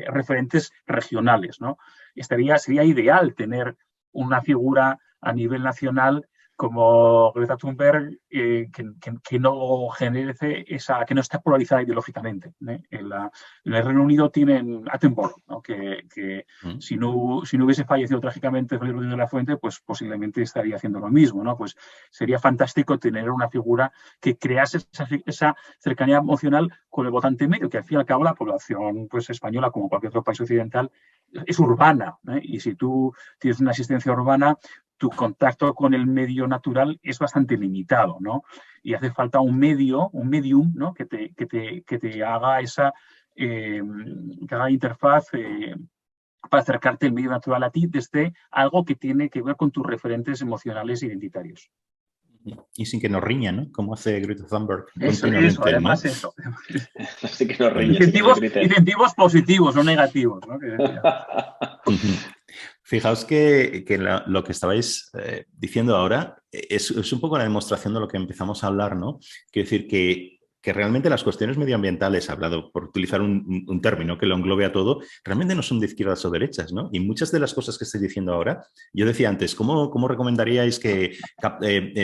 referentes regionales, ¿no? Sería ideal tener una figura a nivel nacional como Greta Thunberg, que no genere que no esté polarizada ideológicamente. En el Reino Unido tienen Attenborough, ¿no? que si no hubiese fallecido trágicamente Félix Rodríguez de la Fuente, pues posiblemente estaría haciendo lo mismo, ¿no? Pues sería fantástico tener una figura que crease esa cercanía emocional con el votante medio, que al fin y al cabo la población pues, española, como cualquier otro país occidental, es urbana, ¿eh? Y si tú tienes una asistencia urbana, tu contacto con el medio natural es bastante limitado, ¿no? Y hace falta un medium, ¿no? que te haga esa que haga interfaz para acercarte el medio natural a ti desde algo que tiene que ver con tus referentes emocionales e identitarios. Y sin que nos riña, ¿no? Como hace Greta Thunberg Eso, además, ¿no? eso. Así que nos riña. Incentivos positivos, no negativos, ¿no? Fijaos que lo que estabais diciendo ahora es un poco la demostración de lo que empezamos a hablar, ¿no? Quiero decir que realmente las cuestiones medioambientales, hablado por utilizar un término que lo englobe a todo, realmente no son de izquierdas o derechas, ¿no? Y muchas de las cosas que estoy diciendo ahora, yo decía antes, ¿cómo recomendaríais que,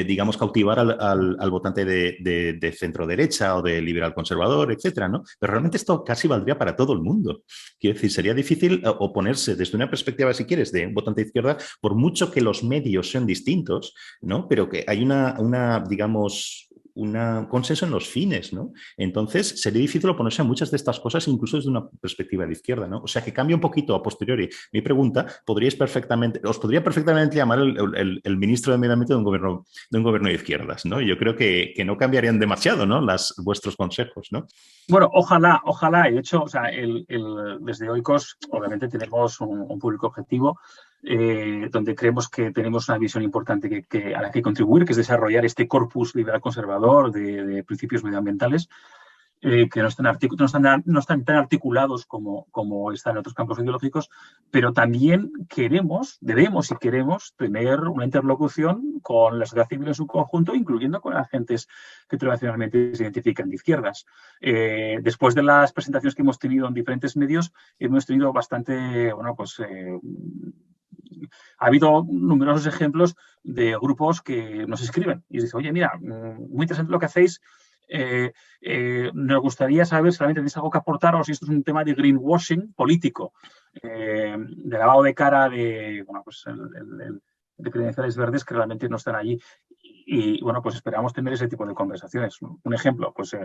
digamos, cautivar al votante de centro derecha o de liberal conservador, etcétera, ¿no? Pero realmente esto casi valdría para todo el mundo. Quiero decir, sería difícil oponerse desde una perspectiva, si quieres, de un votante de izquierda, por mucho que los medios sean distintos, ¿no? Pero que hay digamos, un consenso en los fines, ¿no? Entonces, sería difícil oponerse a muchas de estas cosas, incluso desde una perspectiva de izquierda, ¿no? O sea, que cambia un poquito a posteriori. Mi pregunta, os podría perfectamente llamar el ministro de Medio Ambiente de un gobierno de izquierdas, ¿no? Yo creo que no cambiarían demasiado, ¿no? Vuestros consejos, ¿no? Bueno, ojalá. Y de hecho, o sea, desde Oikos, obviamente, tenemos un público objetivo donde creemos que tenemos una visión importante a la que contribuir, que es desarrollar este corpus liberal conservador de principios medioambientales que no están tan articulados como están en otros campos ideológicos, pero también debemos y queremos tener una interlocución con la sociedad civil en su conjunto, incluyendo con agentes que tradicionalmente se identifican de izquierdas. Después de las presentaciones que hemos tenido en diferentes medios, hemos tenido bastante, ha habido numerosos ejemplos de grupos que nos escriben y dicen, oye, mira, muy interesante lo que hacéis, nos gustaría saber si realmente tenéis algo que aportar o si esto es un tema de greenwashing político, de lavado de cara de credenciales verdes que realmente no están allí. Y bueno, pues esperamos tener ese tipo de conversaciones. Un ejemplo, pues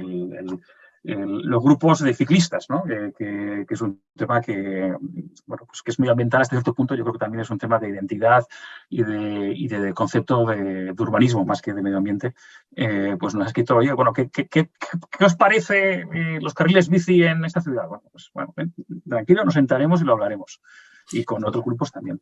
los grupos de ciclistas, ¿no? Que es un tema que es medioambiental hasta cierto punto. Yo creo que también es un tema de identidad y de concepto de urbanismo más que de medio ambiente. Pues nos ha escrito, oye, ¿qué os parece los carriles bici en esta ciudad? Tranquilo, nos sentaremos y lo hablaremos. Y con otros grupos también.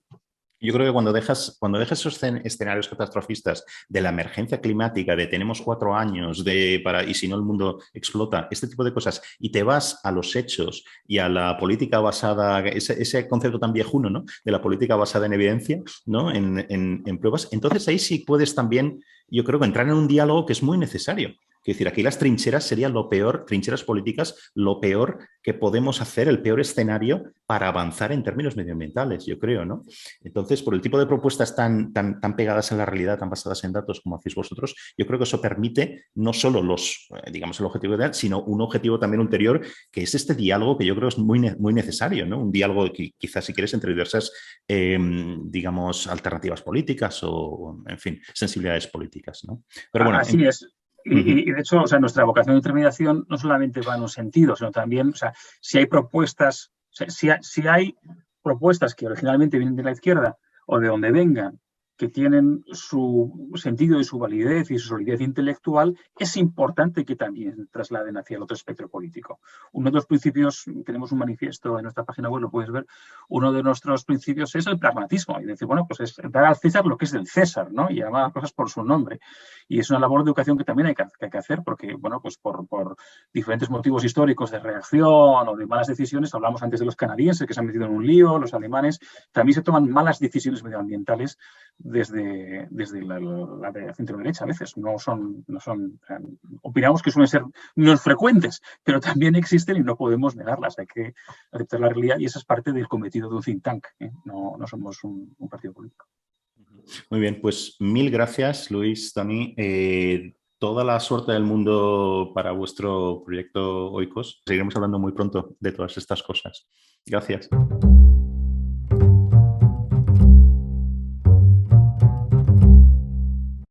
Yo creo que cuando dejas esos escenarios catastrofistas de la emergencia climática, de tenemos 4 años y si no el mundo explota, este tipo de cosas, y te vas a los hechos y a la política basada, ese concepto tan viejuno, ¿no? De la política basada en evidencia, ¿no? En pruebas, entonces ahí sí puedes también, yo creo que entrar en un diálogo que es muy necesario. Es decir, aquí las trincheras serían lo peor, trincheras políticas, lo peor que podemos hacer, el peor escenario para avanzar en términos medioambientales, yo creo, ¿no? Entonces, por el tipo de propuestas tan pegadas a la realidad, tan basadas en datos como hacéis vosotros, yo creo que eso permite no solo el objetivo ideal, sino un objetivo también ulterior, que es este diálogo que yo creo es muy necesario, ¿no? Un diálogo que quizás, si quieres, entre diversas, alternativas políticas o, en fin, sensibilidades políticas, ¿no? Pero bueno, así es. Y de hecho, nuestra vocación de intermediación no solamente va en un sentido, sino también, si hay propuestas, si hay propuestas que originalmente vienen de la izquierda o de donde vengan que tienen su sentido y su validez y su solidez intelectual, es importante que también trasladen hacia el otro espectro político. Uno de los principios, tenemos un manifiesto en nuestra página web, lo puedes ver, uno de nuestros principios es el pragmatismo, y decir, bueno, pues es dar al César lo que es del César, ¿no? Y llamar a las cosas por su nombre. Y es una labor de educación que también hay que hacer, porque, bueno, pues por diferentes motivos históricos de reacción o de malas decisiones, hablamos antes de los canadienses que se han metido en un lío, los alemanes, también se toman malas decisiones medioambientales desde la centro-derecha a veces. Opinamos que suelen ser no frecuentes, pero también existen y no podemos negarlas. Hay que aceptar la realidad y esa es parte del cometido de un think tank, ¿eh? No somos un partido político. Muy bien, pues mil gracias, Luis, Toni. Toda la suerte del mundo para vuestro proyecto Oikos. Seguiremos hablando muy pronto de todas estas cosas. Gracias.